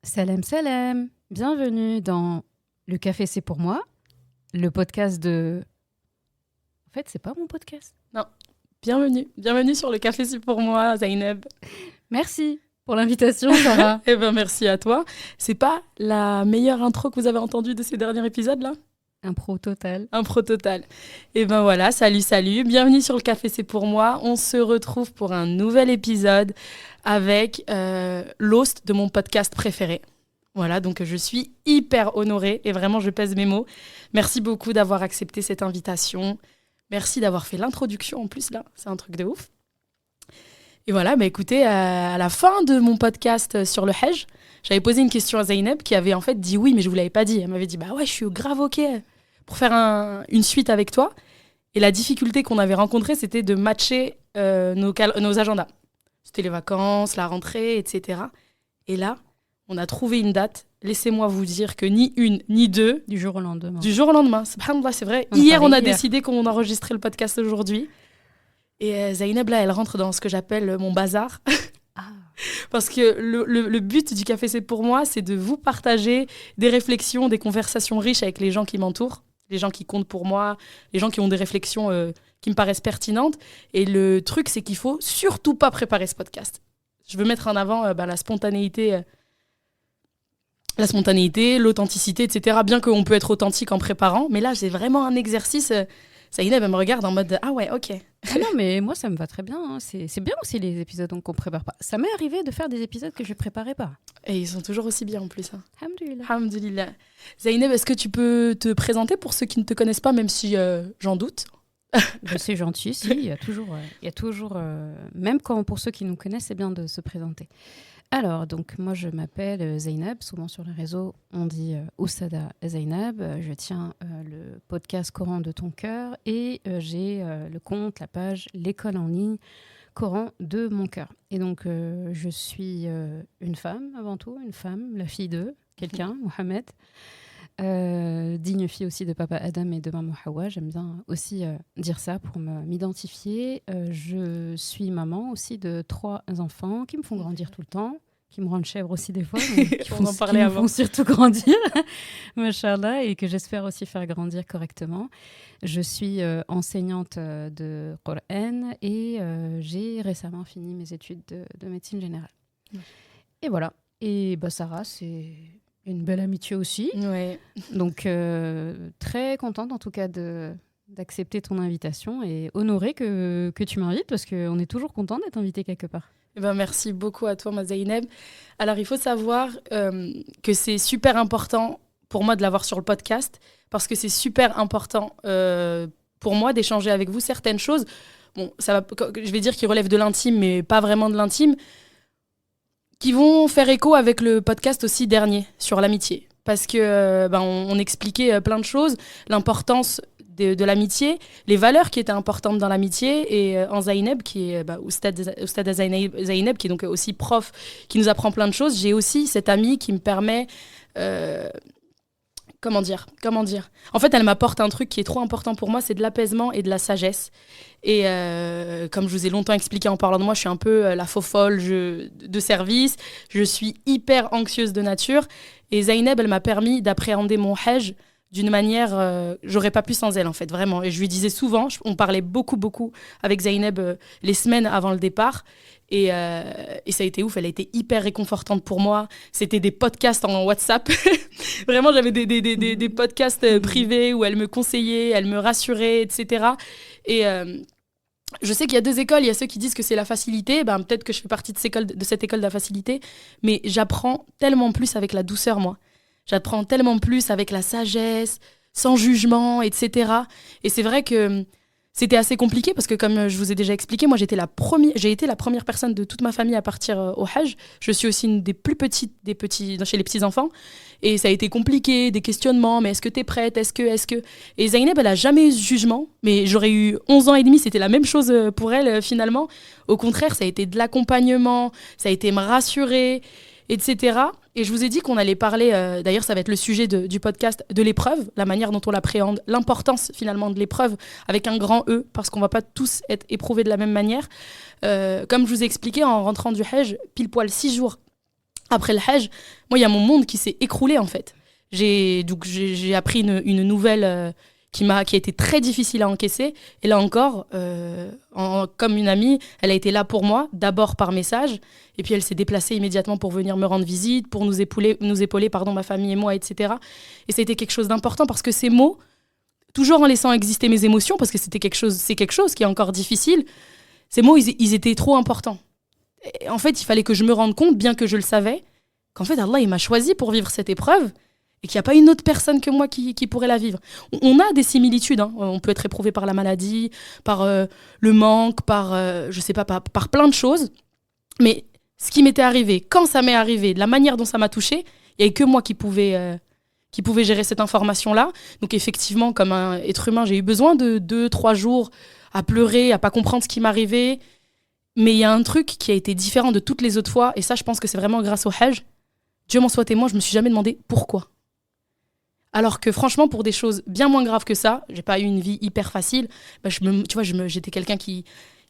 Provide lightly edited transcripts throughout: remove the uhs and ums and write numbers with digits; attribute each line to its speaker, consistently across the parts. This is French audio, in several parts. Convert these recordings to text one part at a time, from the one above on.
Speaker 1: Salam salam, bienvenue dans Le Café c'est pour moi, le podcast de... En fait, c'est pas mon podcast.
Speaker 2: Non, bienvenue sur Le Café c'est pour moi, Zainab.
Speaker 1: Merci pour l'invitation, Sarah.
Speaker 2: Eh ben merci à toi. C'est pas la meilleure intro que vous avez entendue de ces derniers épisodes là ?
Speaker 1: Impro total.
Speaker 2: Impro total. Et ben voilà, salut, bienvenue sur Le Café c'est pour moi. On se retrouve pour un nouvel épisode avec l'host de mon podcast préféré. Voilà, donc je suis hyper honorée et vraiment je pèse mes mots. Merci beaucoup d'avoir accepté cette invitation. Merci d'avoir fait l'introduction en plus là, c'est un truc de ouf. Et voilà, écoutez, à la fin de mon podcast sur le Hajj, j'avais posé une question à Zainab qui avait en fait dit oui, mais je vous l'avais pas dit. Elle m'avait dit bah ouais, je suis grave ok pour faire une suite avec toi. Et la difficulté qu'on avait rencontrée, c'était de matcher nos agendas. C'était les vacances, la rentrée, etc. Et là, on a trouvé une date. Laissez-moi vous dire que ni une, ni deux.
Speaker 1: Du jour au lendemain.
Speaker 2: Subhanallah, c'est vrai. Hier, on a décidé qu'on enregistrait le podcast aujourd'hui. Et Zainab, là, elle rentre dans ce que j'appelle mon bazar. Ah. Parce que le but du Café c'est pour moi, c'est de vous partager des réflexions, des conversations riches avec les gens qui m'entourent, les gens qui comptent pour moi, les gens qui ont des réflexions qui me paraissent pertinentes. Et le truc, c'est qu'il faut surtout pas préparer ce podcast. Je veux mettre en avant la spontanéité, l'authenticité, etc. Bien qu'on peut être authentique en préparant. Mais là, j'ai vraiment un exercice... Zainab, elle me regarde en mode « Ah ouais, ok ».
Speaker 1: Ah non, mais moi, ça me va très bien. Hein. C'est bien aussi les épisodes qu'on ne prépare pas. Ça m'est arrivé de faire des épisodes que je ne préparais pas.
Speaker 2: Et ils sont toujours aussi bien en plus. Hein.
Speaker 1: Alhamdulillah.
Speaker 2: Zainab, est-ce que tu peux te présenter pour ceux qui ne te connaissent pas, même si j'en doute?
Speaker 1: C'est gentil, si. Il y a toujours même quand pour ceux qui nous connaissent, c'est bien de se présenter. Alors, donc, moi, je m'appelle Zainab. Souvent sur les réseaux, on dit Oussada Zainab. Je tiens le podcast Coran de ton cœur et j'ai le compte, la page, l'école en ligne Coran de mon cœur. Et donc, je suis une femme, avant tout, la fille de quelqu'un, Mohamed. Digne fille aussi de papa Adam et de maman Hawa. J'aime bien aussi dire ça pour m'identifier. Je suis maman aussi de 3 enfants qui me font grandir tout le temps, qui me rendent chèvre aussi des fois, mais qui me font surtout grandir, machallah, et que j'espère aussi faire grandir correctement. Je suis enseignante de Coran et j'ai récemment fini mes études de médecine générale. Et voilà. Et Sarah, c'est... une belle amitié aussi.
Speaker 2: Ouais.
Speaker 1: Donc, très contente en tout cas d'accepter ton invitation et honorée que tu m'invites parce qu'on est toujours content d'être invité quelque part.
Speaker 2: Merci beaucoup à toi, ma Zainab. Alors, il faut savoir que c'est super important pour moi de l'avoir sur le podcast parce que c'est super important pour moi d'échanger avec vous certaines choses. Bon, je vais dire qu'ils relèvent de l'intime, mais pas vraiment de l'intime, qui vont faire écho avec le podcast aussi dernier sur l'amitié. Parce que on expliquait plein de choses, l'importance de l'amitié, les valeurs qui étaient importantes dans l'amitié, et en Zainab, qui est Oustada Zainab, qui est donc aussi prof, qui nous apprend plein de choses, j'ai aussi cette amie qui me permet... Comment dire ? En fait, elle m'apporte un truc qui est trop important pour moi, c'est de l'apaisement et de la sagesse. Et comme je vous ai longtemps expliqué en parlant de moi, je suis un peu la faux-folle de service. Je suis hyper anxieuse de nature. Et Zainab, elle m'a permis d'appréhender mon Hajj d'une manière... j'aurais pas pu sans elle, en fait, vraiment. Et je lui disais souvent, on parlait beaucoup avec Zainab les semaines avant le départ. Et ça a été ouf, elle a été hyper réconfortante pour moi. C'était des podcasts en WhatsApp. Vraiment, j'avais des podcasts privés où elle me conseillait, elle me rassurait, etc. Et je sais qu'il y a 2 écoles. Il y a ceux qui disent que c'est la facilité. Peut-être que je fais partie de cette école de la facilité. Mais j'apprends tellement plus avec la douceur, moi. J'apprends tellement plus avec la sagesse, sans jugement, etc. Et c'est vrai que... c'était assez compliqué parce que, comme je vous ai déjà expliqué, moi, j'ai été la première personne de toute ma famille à partir au Hajj. Je suis aussi une des plus petites chez les petits-enfants. Et ça a été compliqué, des questionnements. Mais est-ce que t'es prête ? Est-ce que... Et Zainab, elle n'a jamais eu ce jugement. Mais j'aurais eu 11 ans et demi, c'était la même chose pour elle, finalement. Au contraire, ça a été de l'accompagnement, ça a été me rassurer, etc. Et je vous ai dit qu'on allait parler, d'ailleurs ça va être le sujet du podcast, de l'épreuve, la manière dont on l'appréhende, l'importance finalement de l'épreuve avec un grand E, parce qu'on ne va pas tous être éprouvés de la même manière. Comme je vous ai expliqué, en rentrant du Hajj, pile poil 6 jours Après le Hajj, moi, il y a mon monde qui s'est écroulé, en fait. J'ai appris une nouvelle qui a été très difficile à encaisser. Et là encore, comme une amie, elle a été là pour moi, d'abord par message. Et puis, elle s'est déplacée immédiatement pour venir me rendre visite, pour nous épauler ma famille et moi, etc. Et c'était quelque chose d'important parce que ces mots, toujours en laissant exister mes émotions, parce que c'est quelque chose qui est encore difficile, ces mots, ils étaient trop importants. Et en fait, il fallait que je me rende compte, bien que je le savais, qu'en fait, Allah, il m'a choisi pour vivre cette épreuve et qu'il n'y a pas une autre personne que moi qui pourrait la vivre. On a des similitudes, hein. On peut être éprouvé par la maladie, par le manque, je sais pas, par plein de choses. Mais ce qui m'était arrivé, quand ça m'est arrivé, de la manière dont ça m'a touchée, il n'y avait que moi qui pouvais gérer cette information-là. Donc effectivement, comme un être humain, j'ai eu besoin de 2-3 jours à pleurer, à pas comprendre ce qui m'arrivait. Mais il y a un truc qui a été différent de toutes les autres fois, et ça, je pense que c'est vraiment grâce au Hajj. Dieu m'en soit témoin, je me suis jamais demandé pourquoi. Alors que franchement, pour des choses bien moins graves que ça, j'ai pas eu une vie hyper facile. Bah, j'étais quelqu'un qui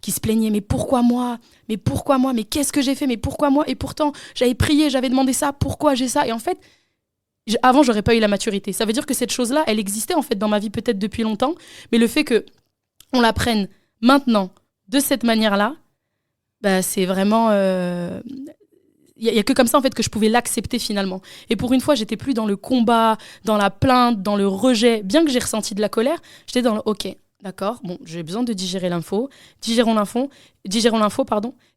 Speaker 2: se plaignait, mais pourquoi moi ? Mais pourquoi moi ? Mais qu'est-ce que j'ai fait ? Mais pourquoi moi ? Et pourtant, j'avais prié, j'avais demandé ça, pourquoi j'ai ça ? Et en fait, avant, j'aurais pas eu la maturité. Ça veut dire que cette chose-là, elle existait en fait dans ma vie peut-être depuis longtemps, mais le fait que on la prenne maintenant de cette manière-là, bah, c'est vraiment... Il y a que comme ça en fait que je pouvais l'accepter finalement. Et pour une fois, j'étais plus dans le combat, dans la plainte, dans le rejet. Bien que j'ai ressenti de la colère, j'étais dans le OK, d'accord, bon, j'ai besoin de digérer l'info. Digérons l'info,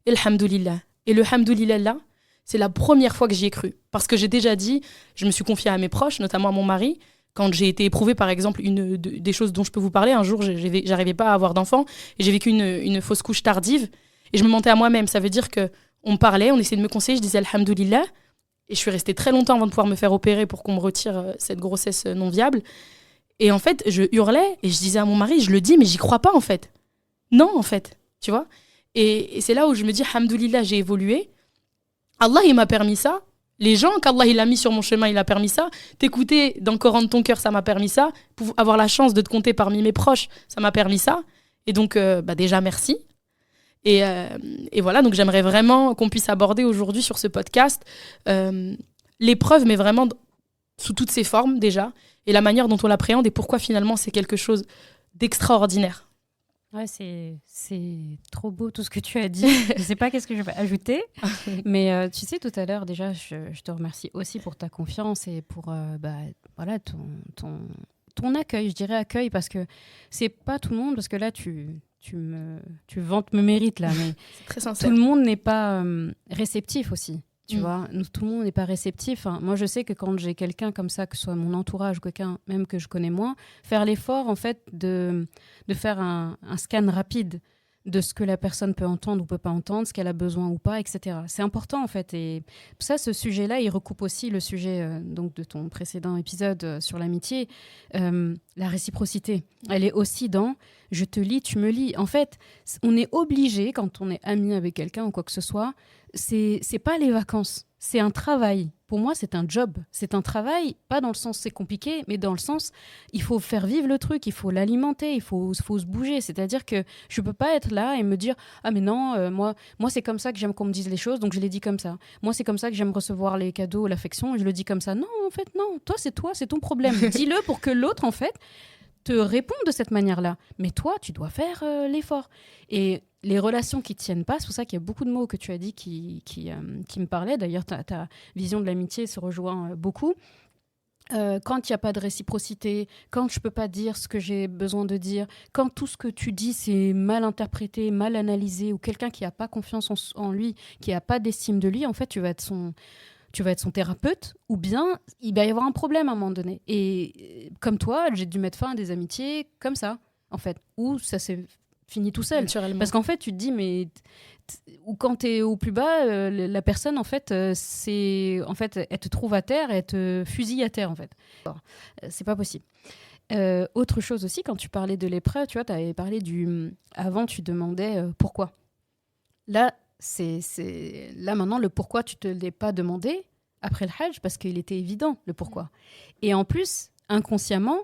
Speaker 2: et alhamdoulilah. Et le hamdoulilah là, c'est la première fois que j'y ai cru. Parce que j'ai déjà dit, je me suis confiée à mes proches, notamment à mon mari, quand j'ai été éprouvée par exemple des choses dont je peux vous parler. Un jour, j'arrivais pas à avoir d'enfant et j'ai vécu une fausse couche tardive. Et je me mentais à moi-même. Ça veut dire que on me parlait, on essayait de me conseiller, je disais alhamdoulilah. Et je suis restée très longtemps avant de pouvoir me faire opérer pour qu'on me retire cette grossesse non viable. Et en fait, je hurlais et je disais à mon mari, je le dis, mais j'y crois pas en fait. Non, en fait, tu vois. Et c'est là où je me dis, alhamdoulilah, j'ai évolué. Allah, il m'a permis ça. Les gens qu'Allah il a mis sur mon chemin, il a permis ça. T'écouter dans le Coran de ton cœur, ça m'a permis ça. Pour avoir la chance de te compter parmi mes proches, ça m'a permis ça. Et donc, déjà, merci. Et voilà, donc j'aimerais vraiment qu'on puisse aborder aujourd'hui sur ce podcast l'épreuve, mais vraiment sous toutes ses formes déjà, et la manière dont on l'appréhende et pourquoi finalement c'est quelque chose d'extraordinaire.
Speaker 1: Ouais, c'est trop beau tout ce que tu as dit. Je ne sais pas qu'est-ce que je vais ajouter, mais tu sais, tout à l'heure déjà, je te remercie aussi pour ta confiance et pour voilà, ton accueil, je dirais accueil, parce que c'est pas tout le monde, parce que là tu vantes mes mérites là, mais
Speaker 2: c'est très sincère.
Speaker 1: Tout le monde n'est pas réceptif aussi. Tu vois, tout le monde n'est pas réceptif. Hein. Moi, je sais que quand j'ai quelqu'un comme ça, que ce soit mon entourage ou quelqu'un même que je connais moins, faire l'effort en fait de faire un scan rapide de ce que la personne peut entendre ou peut pas entendre, ce qu'elle a besoin ou pas, etc. C'est important en fait. Et ça, ce sujet-là, il recoupe aussi le sujet donc de ton précédent épisode sur l'amitié. La réciprocité, elle est aussi dans je te lis, tu me lis. En fait, on est obligé, quand on est ami avec quelqu'un ou quoi que ce soit, c'est pas les vacances, c'est un travail. Pour moi, c'est un job. C'est un travail, pas dans le sens c'est compliqué, mais dans le sens il faut faire vivre le truc, il faut l'alimenter, il faut se bouger. C'est-à-dire que je peux pas être là et me dire ah mais non, moi c'est comme ça que j'aime qu'on me dise les choses, donc je les dis comme ça. Moi c'est comme ça que j'aime recevoir les cadeaux, l'affection, et je le dis comme ça. Non, en fait non. Toi, c'est ton problème. Dis-le pour que l'autre en fait te réponde de cette manière-là. Mais toi, tu dois faire l'effort. Et les relations qui tiennent pas, c'est pour ça qu'il y a beaucoup de mots que tu as dit qui me parlaient. D'ailleurs, ta vision de l'amitié se rejoint beaucoup. Quand il n'y a pas de réciprocité, quand je peux pas dire ce que j'ai besoin de dire, quand tout ce que tu dis c'est mal interprété, mal analysé, ou quelqu'un qui n'a pas confiance en lui, qui n'a pas d'estime de lui, en fait, tu vas être son thérapeute, ou bien il va y avoir un problème à un moment donné. Et comme toi, j'ai dû mettre fin à des amitiés comme ça, en fait, où ça s'est fini tout seul. Parce qu'en fait, tu te dis, mais ou quand tu es au plus bas, la personne, en fait, elle te trouve à terre et elle te fusille à terre, en fait. C'est pas possible. Autre chose aussi, quand tu parlais de l'épreuve, tu vois, tu avais parlé avant, tu demandais pourquoi. Là, là maintenant, le pourquoi, tu te l'es pas demandé après le Hajj, parce qu'il était évident, le pourquoi. Et en plus, inconsciemment,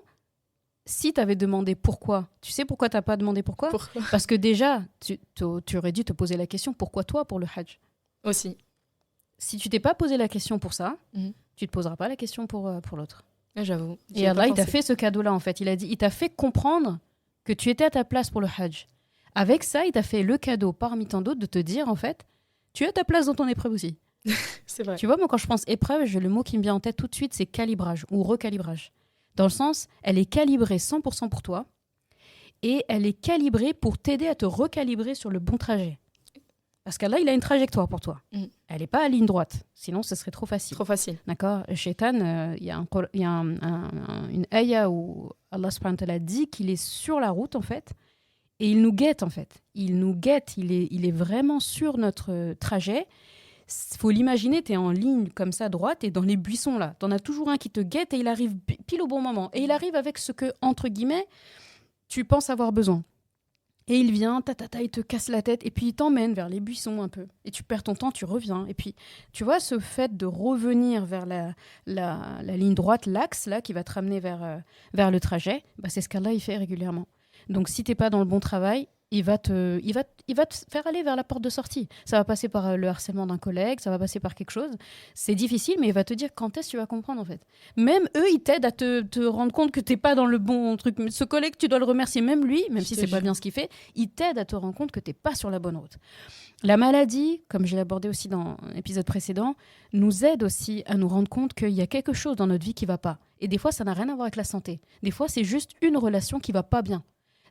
Speaker 1: si tu avais demandé pourquoi, tu sais pourquoi tu n'as pas demandé pourquoi ? Parce que déjà, tu aurais dû te poser la question, pourquoi toi pour le Hajj ?
Speaker 2: Aussi.
Speaker 1: si tu t'es pas posé la question pour ça, tu te poseras pas la question pour l'autre.
Speaker 2: J'avoue.
Speaker 1: Et Allah, il t'a fait ce cadeau-là, en fait. Il t'a fait comprendre que tu étais à ta place pour le Hajj. Avec ça, il t'a fait le cadeau, parmi tant d'autres, de te dire, en fait, tu es à ta place dans ton épreuve aussi.
Speaker 2: C'est vrai.
Speaker 1: Tu vois, moi, quand je pense épreuve, le mot qui me vient en tête tout de suite, c'est calibrage ou recalibrage. Dans le sens, elle est calibrée 100% pour toi et elle est calibrée pour t'aider à te recalibrer sur le bon trajet. Parce qu'Allah, il a une trajectoire pour toi. Elle n'est pas à ligne droite. Sinon, ce serait trop facile.
Speaker 2: Trop facile.
Speaker 1: D'accord. Shaitan, il y a une ayah où Allah subhanahu wa ta'ala dit qu'il est sur la route, en fait, et il nous guette, en fait. Il nous guette. Il est vraiment sur notre trajet. Il faut l'imaginer, tu es en ligne comme ça, droite, et dans les buissons, là. Tu en as toujours un qui te guette et il arrive pile au bon moment. Et il arrive avec ce que, entre guillemets, tu penses avoir besoin. Et il vient, il te casse la tête, et puis il t'emmène vers les buissons un peu. Et tu perds ton temps, tu reviens. Et puis, tu vois, ce fait de revenir vers la ligne droite, l'axe, là, qui va te ramener vers le trajet, bah, c'est ce qu'Allah, il fait régulièrement. Donc, si tu n'es pas dans le bon travail, il va te faire aller vers la porte de sortie. Ça va passer par le harcèlement d'un collègue, ça va passer par quelque chose. C'est difficile, mais il va te dire quand est-ce que tu vas comprendre, en fait. Même eux, ils t'aident à te rendre compte que tu n'es pas dans le bon truc. Ce collègue, tu dois le remercier, même lui, même si c'est pas bien ce qu'il fait, il t'aide à te rendre compte que tu n'es pas sur la bonne route. La maladie, comme je l'ai abordé aussi dans l'épisode précédent, nous aide aussi à nous rendre compte qu'il y a quelque chose dans notre vie qui ne va pas. Et des fois, ça n'a rien à voir avec la santé. Des fois, c'est juste une relation qui ne va pas bien.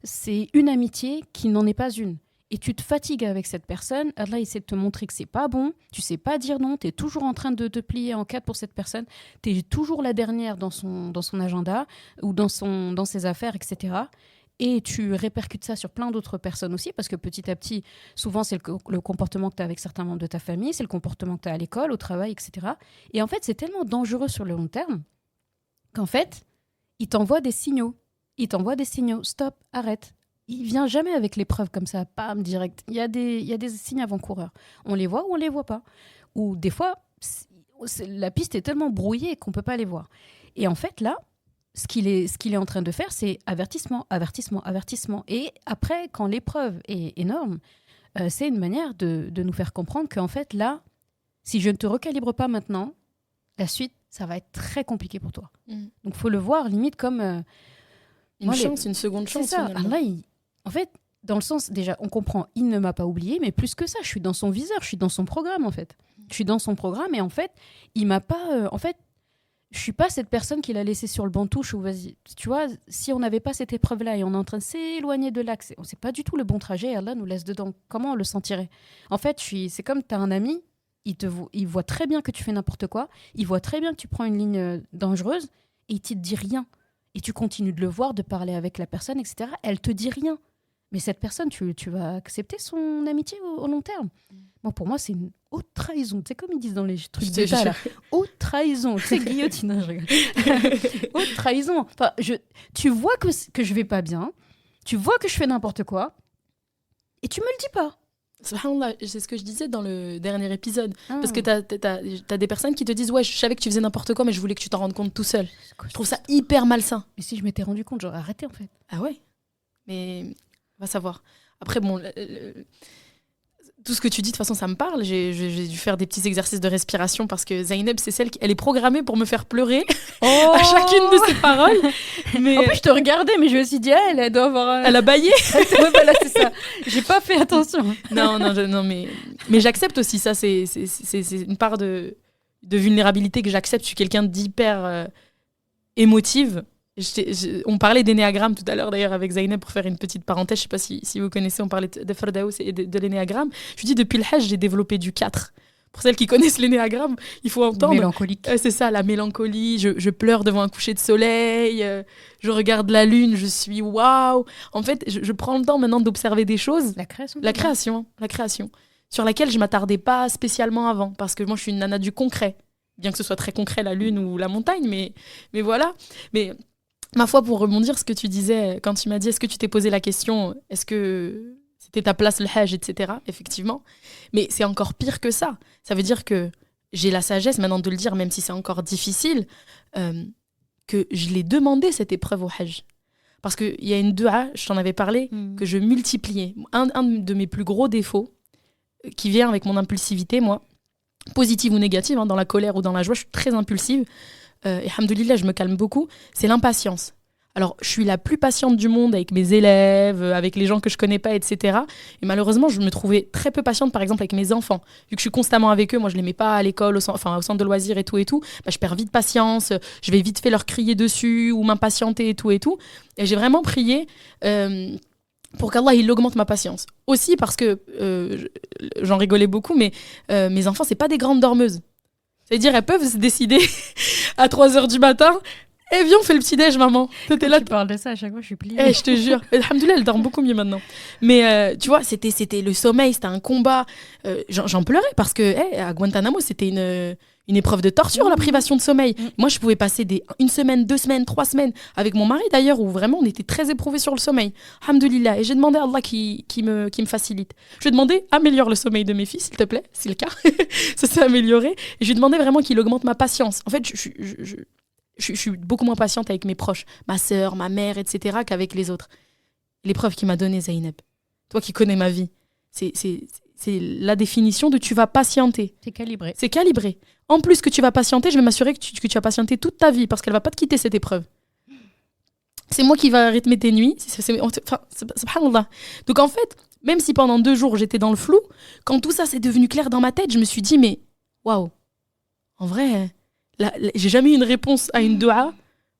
Speaker 1: C'est une amitié qui n'en est pas une. Et tu te fatigues avec cette personne, Allah essaie de te montrer que c'est pas bon, tu sais pas dire non, tu es toujours en train de te plier en quatre pour cette personne, tu es toujours la dernière dans son agenda ou dans ses affaires, etc. Et tu répercutes ça sur plein d'autres personnes aussi, parce que petit à petit, souvent c'est le comportement que tu as avec certains membres de ta famille, c'est le comportement que tu as à l'école, au travail, etc. Et en fait, c'est tellement dangereux sur le long terme qu'en fait, il t'envoie des signaux. Il t'envoie des signaux, stop, arrête. Il vient jamais avec les preuves comme ça, pam, direct. Il y a des signes avant-coureurs. On les voit ou on les voit pas. Ou des fois, la piste est tellement brouillée qu'on peut pas les voir. Et en fait, là, ce qu'il est en train de faire, c'est avertissement, avertissement, avertissement. Et après, quand l'épreuve est énorme, c'est une manière de nous faire comprendre qu'en fait, là, si je ne te recalibre pas maintenant, la suite, ça va être très compliqué pour toi. Donc, il faut le voir limite comme...
Speaker 2: une seconde chance.
Speaker 1: C'est ça. Allah, en fait, dans le sens, déjà, on comprend, il ne m'a pas oublié, mais plus que ça, je suis dans son viseur, je suis dans son programme, en fait. Je suis dans son programme et en fait, il m'a pas... en fait, je suis pas cette personne qu'il a laissée sur le banc touche ou vas-y. Tu vois, si on n'avait pas cette épreuve-là et on est en train de s'éloigner de l'axe, on sait pas du tout le bon trajet, Allah nous laisse dedans. Comment on le sentirait? En fait, c'est comme tu as un ami, il voit très bien que tu fais n'importe quoi, il voit très bien que tu prends une ligne dangereuse et il te dit rien. Et tu continues de le voir, de parler avec la personne, etc. Elle te dit rien. Mais cette personne, tu vas accepter son amitié au long terme. Moi, pour moi, c'est une haute trahison. C'est comme ils disent dans les trucs d'État, là. Haute trahison. Tu sais, guillotine, je rigole. Haute trahison. Enfin, tu vois que je vais pas bien. Tu vois que je fais n'importe quoi. Et tu me le dis pas.
Speaker 2: Subhanallah, c'est ce que je disais dans le dernier épisode. Parce que t'as des personnes qui te disent « Ouais, je savais que tu faisais n'importe quoi, mais je voulais que tu t'en rendes compte tout seul. » Je trouve ça hyper malsain.
Speaker 1: Mais si je m'étais rendu compte, j'aurais arrêté, en fait.
Speaker 2: Ah ouais? Mais on va savoir. Après, bon... tout ce que tu dis, de toute façon, ça me parle. J'ai dû faire des petits exercices de respiration parce que Zainab, c'est celle elle est programmée pour me faire pleurer à chacune de ses paroles. Mais
Speaker 1: en plus, je te regardais, mais je me suis dit, elle doit avoir...
Speaker 2: Elle a bâillé.
Speaker 1: Ouais, voilà, c'est ça. J'ai pas fait attention.
Speaker 2: Non, mais j'accepte aussi ça. C'est une part de vulnérabilité que j'accepte. Je suis quelqu'un d'hyper émotive. On parlait d'énéagramme tout à l'heure d'ailleurs avec Zainab pour faire une petite parenthèse. Je sais pas si vous connaissez, on parlait de Firdaus et de l'énéagramme. Je dis depuis le Hajj, j'ai développé du 4. Pour celles qui connaissent l'énéagramme, il faut entendre.
Speaker 1: Mélancolique.
Speaker 2: C'est ça, la mélancolie. Je pleure devant un coucher de soleil. Je regarde la lune, je suis waouh. En fait, je prends le temps maintenant d'observer des choses.
Speaker 1: La création.
Speaker 2: La création. Sur laquelle je m'attardais pas spécialement avant. Parce que moi, je suis une nana du concret. Bien que ce soit très concret, la lune ou la montagne. Mais voilà. Mais... ma foi, pour rebondir ce que tu disais quand tu m'as dit est-ce que tu t'es posé la question, est-ce que c'était ta place le Hajj, etc. Effectivement. Mais c'est encore pire que ça. Ça veut dire que j'ai la sagesse maintenant de le dire, même si c'est encore difficile, que je l'ai demandé cette épreuve au Hajj. Parce qu'il y a une dua, je t'en avais parlé, que je multipliais. Un de mes plus gros défauts, qui vient avec mon impulsivité, moi, positive ou négative, dans la colère ou dans la joie, je suis très impulsive. Et alhamdoulilah, je me calme beaucoup. C'est l'impatience. Alors, je suis la plus patiente du monde avec mes élèves, avec les gens que je connais pas, etc. Et malheureusement, je me trouvais très peu patiente, par exemple, avec mes enfants. Vu que je suis constamment avec eux, moi, je les mets pas à l'école, au centre de loisirs et tout, je perds vite patience. Je vais vite fait leur crier dessus ou m'impatienter et tout. Et j'ai vraiment prié pour qu'Allah, il augmente ma patience. Aussi parce que, j'en rigolais beaucoup, mais mes enfants, c'est pas des grandes dormeuses. C'est-à-dire, elles peuvent se décider à 3h du matin. Eh, viens, on fait le petit-déj, maman.
Speaker 1: T'étais là. Tu parles de ça, à chaque fois, je suis pliée.
Speaker 2: Je te jure. Alhamdoulilah, elle dort beaucoup mieux maintenant. Mais tu vois, c'était le sommeil, c'était un combat. J'en pleurais parce que à Guantanamo, c'était une épreuve de torture, la privation de sommeil. Moi, je pouvais passer une semaine, 2 semaines, 3 semaines, avec mon mari d'ailleurs, où vraiment on était très éprouvés sur le sommeil. Alhamdoulilah. Et j'ai demandé à Allah qui me facilite. Je lui ai demandé, améliore le sommeil de mes filles, s'il te plaît, c'est le cas. Ça s'est amélioré. Et je lui ai demandé vraiment qu'il augmente ma patience. En fait, je suis beaucoup moins patiente avec mes proches, ma sœur, ma mère, etc., qu'avec les autres. L'épreuve qu'il m'a donnée, Zeynep, toi qui connais ma vie, c'est la définition de tu vas patienter.
Speaker 1: C'est calibré.
Speaker 2: C'est calibré. En plus que tu vas patienter, je vais m'assurer que tu vas patienter toute ta vie parce qu'elle va pas te quitter cette épreuve. C'est moi qui va rythmer tes nuits. Subhanallah. Donc en fait, même si pendant 2 jours j'étais dans le flou, quand tout ça s'est devenu clair dans ma tête, je me suis dit, mais waouh, en vrai... j'ai jamais eu une réponse à une dua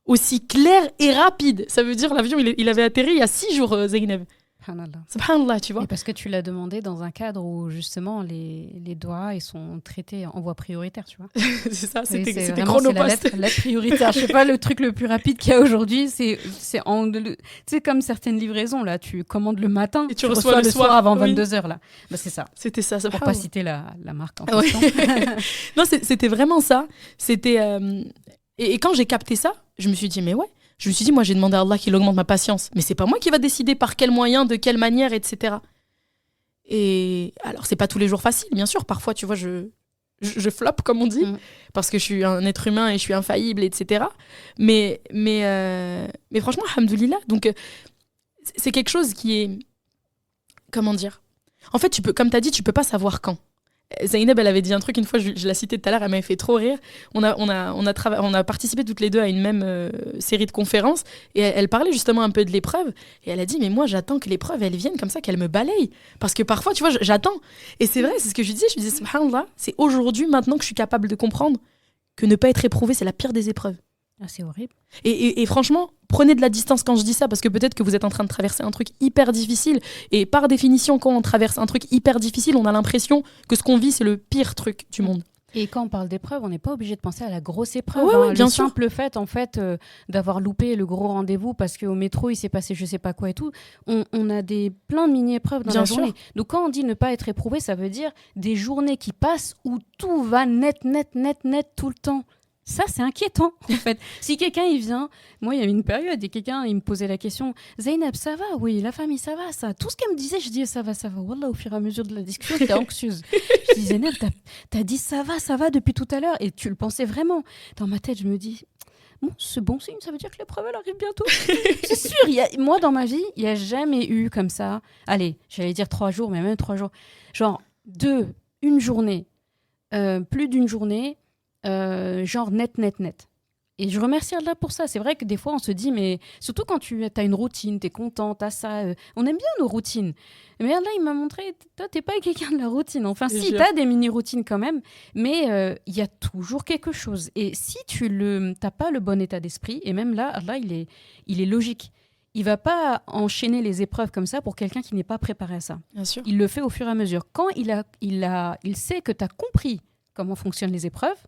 Speaker 2: aussi claire et rapide. Ça veut dire l'avion, il avait atterri il y a 6 jours, Zeynep. Subhanallah, tu vois.
Speaker 1: Et parce que tu l'as demandé dans un cadre où justement les doigts ils sont traités en voie prioritaire, tu vois.
Speaker 2: C'est ça, c'était
Speaker 1: chronopost. C'est la lettre prioritaire. Je sais pas, le truc le plus rapide qu'il y a aujourd'hui, c'est comme certaines livraisons là, tu commandes le matin et tu reçois le soir avant 22h là. Bah, c'est ça.
Speaker 2: C'était ça.
Speaker 1: Pour pas citer la marque en question.
Speaker 2: Non, c'était vraiment ça. C'était et quand j'ai capté ça, je me suis dit mais ouais. Je me suis dit, moi, j'ai demandé à Allah qu'il augmente ma patience. Mais c'est pas moi qui va décider par quel moyen, de quelle manière, etc. Et alors, c'est pas tous les jours facile, bien sûr. Parfois, tu vois, je floppe, comme on dit, parce que je suis un être humain et je suis infaillible, etc. Mais franchement, alhamdoulilah. Donc, c'est quelque chose qui est... Comment dire ? En fait, comme tu as dit, tu peux pas savoir quand. Zeynep, elle avait dit un truc une fois, je la citais tout à l'heure, elle m'avait fait trop rire. On a participé toutes les deux à une même série de conférences et elle parlait justement un peu de l'épreuve et elle a dit mais moi j'attends que l'épreuve elle vienne comme ça, qu'elle me balaye parce que parfois tu vois j'attends et c'est vrai, c'est ce que je disais subhanallah, c'est aujourd'hui maintenant que je suis capable de comprendre que ne pas être éprouvé c'est la pire des épreuves.
Speaker 1: Ah, c'est horrible.
Speaker 2: Et franchement, prenez de la distance quand je dis ça, parce que peut-être que vous êtes en train de traverser un truc hyper difficile. Et par définition, quand on traverse un truc hyper difficile, on a l'impression que ce qu'on vit, c'est le pire truc du monde.
Speaker 1: Et quand on parle d'épreuve, on n'est pas obligé de penser à la grosse épreuve.
Speaker 2: Ouais, bien
Speaker 1: le
Speaker 2: sûr.
Speaker 1: simple fait, en fait, d'avoir loupé le gros rendez-vous parce qu'au métro, il s'est passé je sais pas quoi et tout, on a plein de mini-épreuves dans la journée. Donc quand on dit ne pas être éprouvé, ça veut dire des journées qui passent où tout va net tout le temps. Ça, c'est inquiétant, en fait. Si quelqu'un, il vient... Moi, il y avait une période, et quelqu'un, il me posait la question, « Zeynep, ça va? Oui, la famille, ça va, ça. » Tout ce qu'elle me disait, je disais, ça va. Wallah, au fur et à mesure de la discussion, j'étais anxieuse. Je dis, Zeynep, t'as dit ça va depuis tout à l'heure, et tu le pensais vraiment. Dans ma tête, je me dis, bon, c'est bon signe, ça veut dire que l'épreuve, elle arrive bientôt. C'est sûr, moi, dans ma vie, il n'y a jamais eu comme ça. Allez, j'allais dire 3 jours, mais même 3 jours. Genre, une journée, plus d'une journée, genre net. Et je remercie Allah pour ça. C'est vrai que des fois, on se dit, mais surtout quand tu as une routine, tu es content, tu as ça. On aime bien nos routines. Mais Allah, il m'a montré, toi, tu n'es pas quelqu'un de la routine. Enfin, si, tu as des mini-routines quand même, mais il y a toujours quelque chose. Et si tu n'as pas le bon état d'esprit, et même là, Allah, il est logique. Il ne va pas enchaîner les épreuves comme ça pour quelqu'un qui n'est pas préparé à ça.
Speaker 2: Bien sûr.
Speaker 1: Il le fait au fur et à mesure. Quand il sait que tu as compris comment fonctionnent les épreuves,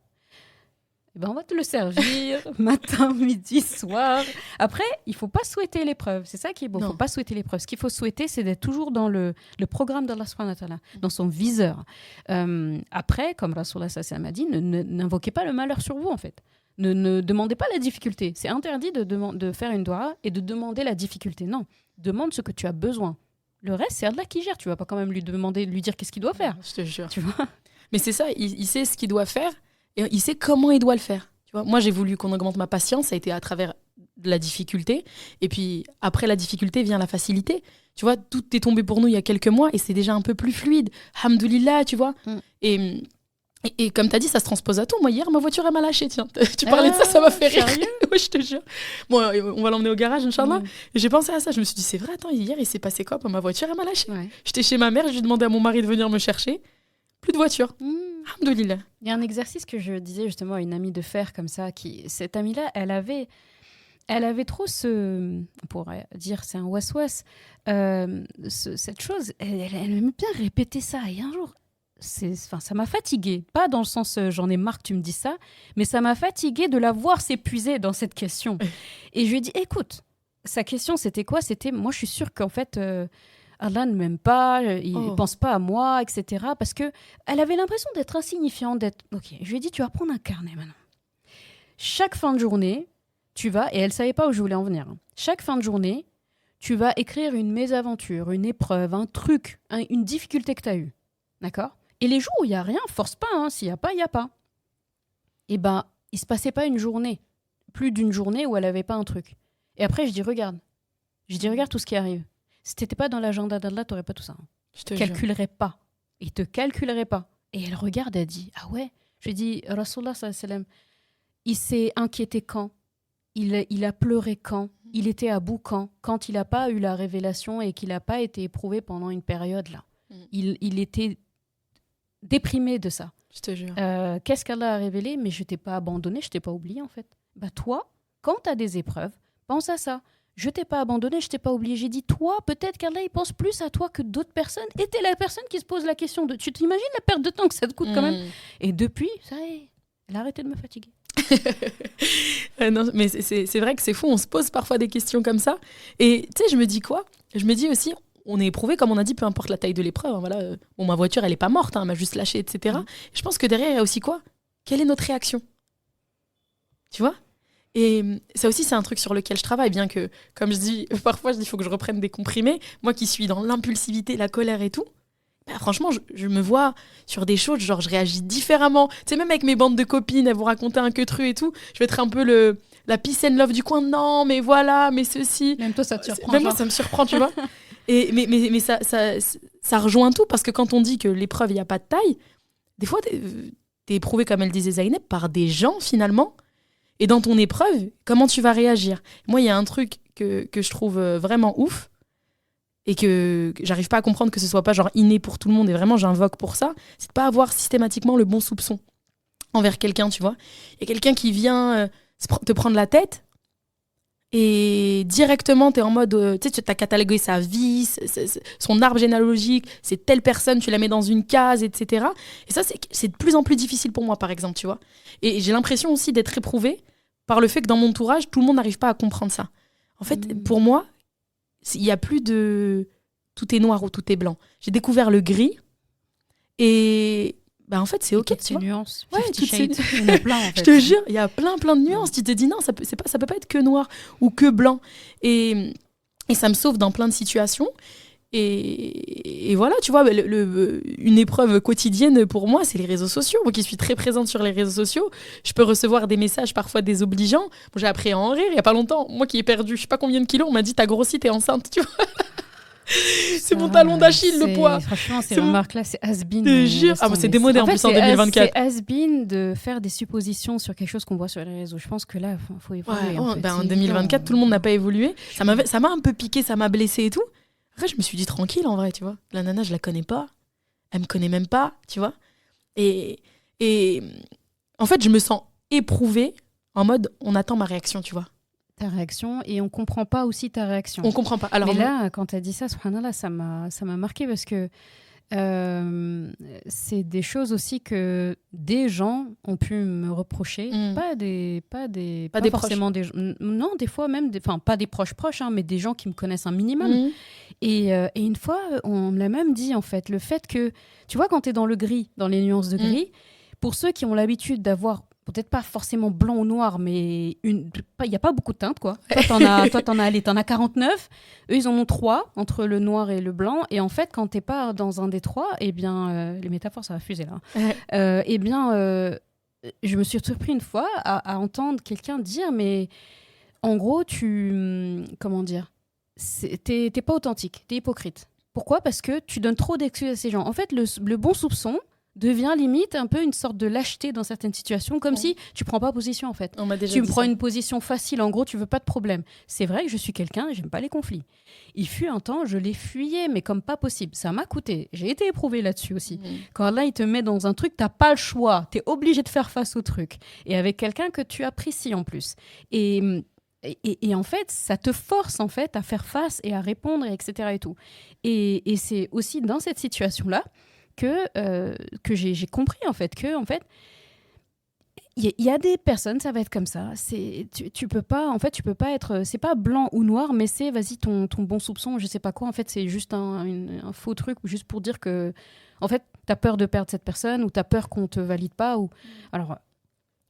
Speaker 1: on va te le servir matin, midi, soir. Après, il ne faut pas souhaiter l'épreuve. C'est ça qui est beau. Il ne faut pas souhaiter l'épreuve. Ce qu'il faut souhaiter, c'est d'être toujours dans le programme d'Allah subhanahu wa ta'ala, dans son viseur. Après, comme Rasulullah sallallahu alayhi wa sallam a dit, n'invoquez pas le malheur sur vous, en fait. Ne demandez pas la difficulté. C'est interdit de faire une doua et de demander la difficulté. Non, demande ce que tu as besoin. Le reste, c'est Allah qui gère. Tu ne vas pas quand même lui dire qu'est-ce qu'il doit faire.
Speaker 2: Je te jure.
Speaker 1: Tu vois ?
Speaker 2: Mais c'est ça, il sait ce qu'il doit faire. Et il sait comment il doit le faire. Tu vois, moi, j'ai voulu qu'on augmente ma patience. Ça a été à travers de la difficulté. Et puis, après la difficulté vient la facilité. Tu vois, tout est tombé pour nous il y a quelques mois et c'est déjà un peu plus fluide. Alhamdoulilah, tu vois. Et Et comme tu as dit, ça se transpose à tout. Moi, hier, ma voiture, elle m'a lâché. Tiens, tu parlais de ça, ça m'a fait rire. Ouais, je te jure. Bon, on va l'emmener au garage, Inch'Allah. Et j'ai pensé à ça. Je me suis dit, c'est vrai, attends, hier, il s'est passé quoi? Ma voiture, elle m'a lâché. Ouais. J'étais chez ma mère, j'ai demandé à mon mari de venir me chercher. Plus de voiture. Alhamdoulilah.
Speaker 1: Il y a un exercice que je disais justement à une amie de faire comme ça. Cette amie-là, elle avait trop on pourrait dire, c'est un was-was. Cette chose, elle aimait bien répéter ça. Et un jour, ça m'a fatiguée. Pas dans le sens j'en ai marre que tu me dis ça, mais ça m'a fatiguée de la voir s'épuiser dans cette question. Et je lui ai dit, écoute, sa question c'était quoi? C'était, moi je suis sûre qu'en fait Allah ne m'aime pas, il ne pense pas à moi, etc. Parce qu'elle avait l'impression d'être insignifiante. Ok, je lui ai dit, tu vas prendre un carnet maintenant. Chaque fin de journée, tu vas, et elle ne savait pas où je voulais en venir, chaque fin de journée, tu vas écrire une mésaventure, une épreuve, un truc, une difficulté que tu as eue. D'accord? Et les jours où il n'y a rien, force pas, hein. S'il n'y a pas, il n'y a pas. Et ben, il ne se passait pas une journée, plus d'une journée où elle n'avait pas un truc. Et après, je dis, regarde tout ce qui arrive. Si tu n'étais pas dans l'agenda d'Allah, tu n'aurais pas tout ça. Hein. Je te calculerais pas. Il te calculerait pas. Et elle regarde, elle dit, ah ouais? Je lui dis, Rasulullah sallallahu alayhi wa sallam, il s'est inquiété quand? Il a pleuré quand? Il était à bout quand il n'a pas eu la révélation et qu'il n'a pas été éprouvé pendant une période là. Il était déprimé de ça.
Speaker 2: Je te jure.
Speaker 1: Qu'est-ce qu'Allah a révélé? Mais je t'ai pas abandonné, je t'ai pas oublié en fait. Bah toi, quand tu as des épreuves, pense à ça. Je t'ai pas abandonné, je t'ai pas oublié. J'ai dit, toi, peut-être qu'Allah il pense plus à toi que d'autres personnes. Et t'es la personne qui se pose la question de, tu t'imagines la perte de temps que ça te coûte quand même? Et depuis, ça y est, elle a arrêté de me fatiguer.
Speaker 2: Non, mais c'est vrai que c'est fou, on se pose parfois des questions comme ça. Et tu sais, je me dis quoi? Je me dis aussi, on est éprouvé, comme on a dit, peu importe la taille de l'épreuve. Hein, voilà. Bon, ma voiture, elle est pas morte, hein, elle m'a juste lâché, etc. Je pense que derrière, il y a aussi quoi? Quelle est notre réaction? Tu vois? Et ça aussi, c'est un truc sur lequel je travaille, bien que, comme je dis, parfois, je dis, il faut que je reprenne des comprimés. Moi qui suis dans l'impulsivité, la colère et tout, bah, franchement, je me vois sur des choses, genre, je réagis différemment. Tu sais, même avec mes bandes de copines, elles vont raconter un queutru et tout, je vais être un peu la peace and love du coin. Non, mais voilà, mais ceci.
Speaker 1: Même toi, ça te surprend.
Speaker 2: Même moi, ça me surprend, tu vois. Mais ça rejoint tout, parce que quand on dit que l'épreuve, il n'y a pas de taille, des fois, t'es éprouvé, comme elle disait Zaynep, par des gens, finalement. Et dans ton épreuve, comment tu vas réagir? Moi, il y a un truc que je trouve vraiment ouf et que j'arrive pas à comprendre, que ce soit pas genre inné pour tout le monde, et vraiment j'invoque pour ça, c'est de pas avoir systématiquement le bon soupçon envers quelqu'un, tu vois. Il y a quelqu'un qui vient te prendre la tête et directement t'es en mode, tu sais, t'as catalogué sa vie, son arbre généalogique, c'est telle personne, tu la mets dans une case, etc. Et ça, c'est de plus en plus difficile pour moi, par exemple, tu vois. Et j'ai l'impression aussi d'être éprouvée par le fait que dans mon entourage, tout le monde n'arrive pas à comprendre ça. En fait, pour moi, il n'y a plus de tout est noir ou tout est blanc. J'ai découvert le gris et bah en fait, c'est OK.
Speaker 1: Toutes ces nuances.
Speaker 2: Ouais,
Speaker 1: toutes ces... Il y en a plein, en fait.
Speaker 2: Je te jure, il y a plein de nuances. Tu te dis non, ça peut pas être que noir ou que blanc. Et ça me sauve dans plein de situations. Et voilà, tu vois, une épreuve quotidienne pour moi, c'est les réseaux sociaux. Moi qui suis très présente sur les réseaux sociaux, je peux recevoir des messages parfois désobligeants. Bon, j'ai appris à en rire il n'y a pas longtemps. Moi qui ai perdu je sais pas combien de kilos, on m'a dit t'as grossi, t'es enceinte, tu vois. C'est mon talon d'Achille, le poids.
Speaker 1: Franchement, ces remarques-là, c'est has-been.
Speaker 2: Je jure. Ah, c'est démodé en plus en 2024.
Speaker 1: C'est has-been de faire des suppositions sur quelque chose qu'on voit sur les réseaux. Je pense que là, il faut évoluer.
Speaker 2: En 2024, tout le monde n'a pas évolué. Ça m'a un peu piqué, ça m'a blessé et tout. Après, je me suis dit tranquille en vrai, tu vois. La nana, je la connais pas. Elle me connaît même pas, tu vois. Et en fait, je me sens éprouvée en mode on attend ma réaction, tu vois.
Speaker 1: Ta réaction, et on comprend pas aussi ta réaction.
Speaker 2: On comprend pas. Alors,
Speaker 1: mais là, quand tu as dit ça, subhanallah, ça m'a marqué parce que c'est des choses aussi que des gens ont pu me reprocher. Pas forcément des gens. Non, des fois même, pas des proches, hein, mais des gens qui me connaissent un minimum. Et une fois, on me l'a même dit, en fait, le fait que, tu vois, quand tu es dans le gris, dans les nuances de gris, pour ceux qui ont l'habitude d'avoir peut-être pas forcément blanc ou noir, mais il n'y a pas beaucoup de teintes, quoi. Toi, t'en as 49. Eux, ils en ont 3 entre le noir et le blanc. Et en fait, quand t'es pas dans un des 3, eh bien, les métaphores, ça va fuser là. Eh bien, je me suis surpris une fois à entendre quelqu'un dire, mais en gros, comment dire, t'es pas authentique, t'es hypocrite. Pourquoi? Parce que tu donnes trop d'excuses à ces gens. En fait, le bon soupçon devient limite un peu une sorte de lâcheté dans certaines situations, comme si tu prends pas position en fait.
Speaker 2: On m'a déjà
Speaker 1: Tu
Speaker 2: dit
Speaker 1: prends
Speaker 2: ça.
Speaker 1: une position facile, en gros, tu veux pas de problème. C'est vrai que je suis quelqu'un, j'aime pas les conflits. Il fut un temps, je les fuyais, mais comme pas possible. Ça m'a coûté. J'ai été éprouvée là-dessus aussi. Quand Allah, il te met dans un truc, t'as pas le choix. T'es obligé de faire face au truc. Et avec quelqu'un que tu apprécies en plus. Et en fait, ça te force en fait à faire face et à répondre, etc. Et tout. Et c'est aussi dans cette situation-là que j'ai compris en fait que en fait il y a des personnes, ça va être comme ça. Tu peux pas être, c'est pas blanc ou noir, mais c'est vas-y ton bon soupçon, je sais pas quoi. En fait, c'est juste un faux truc, juste pour dire que en fait t'as peur de perdre cette personne ou t'as peur qu'on te valide pas ou alors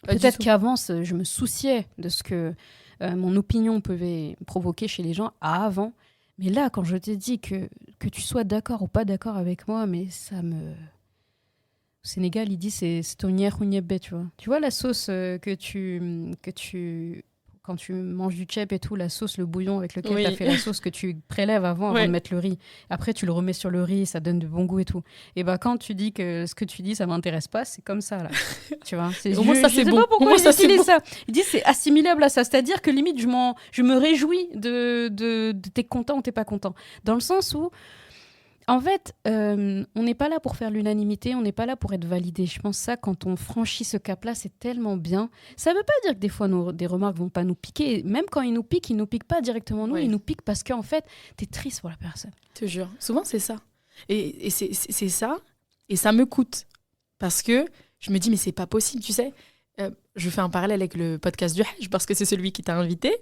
Speaker 1: peut-être qu'avant je me souciais de ce que mon opinion pouvait provoquer chez les gens avant. Mais là, quand je t'ai dit que tu sois d'accord ou pas d'accord avec moi, mais ça me... Au Sénégal, il dit c'est ton nyeh tu vois. Tu vois la sauce que tu... Quand tu manges du tchèp et tout, la sauce, le bouillon avec lequel tu as fait la sauce que tu prélèves avant de mettre le riz. Après, tu le remets sur le riz, ça donne de bon goût et tout. Et bah, quand tu dis que ce que tu dis, ça m'intéresse pas, c'est comme ça, là. Tu vois,
Speaker 2: au moins, ça, c'est bon.
Speaker 1: Je sais pas pourquoi ils utilisent ça. Ils disent c'est assimilable à ça. C'est-à-dire que limite, je me réjouis de t'es content ou t'es pas content. Dans le sens où, en fait, on n'est pas là pour faire l'unanimité, on n'est pas là pour être validé. Je pense ça, quand on franchit ce cap-là, c'est tellement bien. Ça ne veut pas dire que des fois, des remarques ne vont pas nous piquer. Même quand ils nous piquent pas directement nous, ils nous piquent parce qu'en fait, tu es triste pour la personne.
Speaker 2: Je te jure. Souvent, c'est ça. Et c'est ça, et ça me coûte. Parce que je me dis, mais c'est pas possible, tu sais. Je fais un parallèle avec le podcast du Hajj parce que c'est celui qui t'a invité.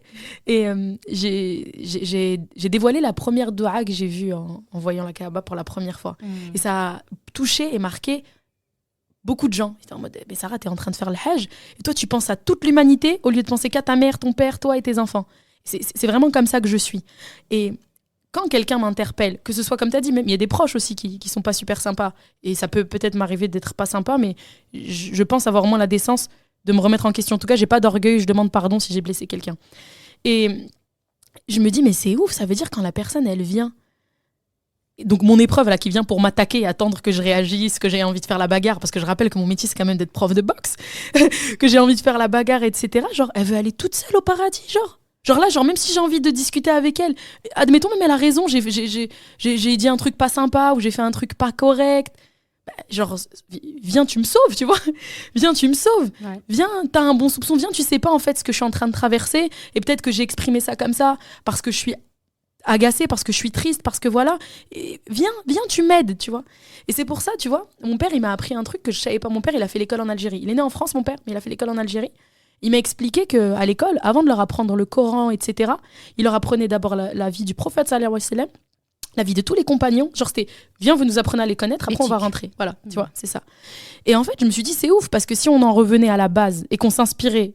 Speaker 2: Et j'ai dévoilé la première doua que j'ai vue en voyant la Kaaba pour la première fois. Et ça a touché et marqué beaucoup de gens. Ils étaient en mode, mais Sarah, t'es en train de faire le Hajj et toi, tu penses à toute l'humanité au lieu de penser qu'à ta mère, ton père, toi et tes enfants. C'est vraiment comme ça que je suis. Et quand quelqu'un m'interpelle, que ce soit comme tu as dit, même il y a des proches aussi qui sont pas super sympas. Et ça peut peut-être m'arriver d'être pas sympa, mais je pense avoir au moins la décence de me remettre en question. En tout cas, j'ai pas d'orgueil, je demande pardon si j'ai blessé quelqu'un. Et je me dis, mais c'est ouf, ça veut dire quand la personne, elle vient. Donc mon épreuve, là, qui vient pour m'attaquer et attendre que je réagisse, que j'ai envie de faire la bagarre, parce que je rappelle que mon métier, c'est quand même d'être prof de boxe, que j'ai envie de faire la bagarre, etc. Genre, elle veut aller toute seule au paradis, Genre là, même si j'ai envie de discuter avec elle, admettons même elle a raison, j'ai dit un truc pas sympa ou j'ai fait un truc pas correct. Genre, viens, tu me sauves, tu vois. Viens, tu me sauves. Ouais. Viens, t'as un bon soupçon. Viens, tu sais pas en fait ce que je suis en train de traverser. Et peut-être que j'ai exprimé ça comme ça parce que je suis agacée, parce que je suis triste, parce que voilà. Et viens, tu m'aides, tu vois. Et c'est pour ça, tu vois, mon père, il m'a appris un truc que je savais pas. Mon père, il a fait l'école en Algérie. Il est né en France, mon père, mais il a fait l'école en Algérie. Il m'a expliqué qu'à l'école, avant de leur apprendre le Coran, etc., il leur apprenait d'abord la vie du prophète, sallallahu alayhi wa sallam, la vie de tous les compagnons. Genre, c'était, viens, vous nous apprenez à les connaître, après on va rentrer. Voilà, tu vois, c'est ça. Et en fait, je me suis dit, c'est ouf, parce que si on en revenait à la base et qu'on s'inspirait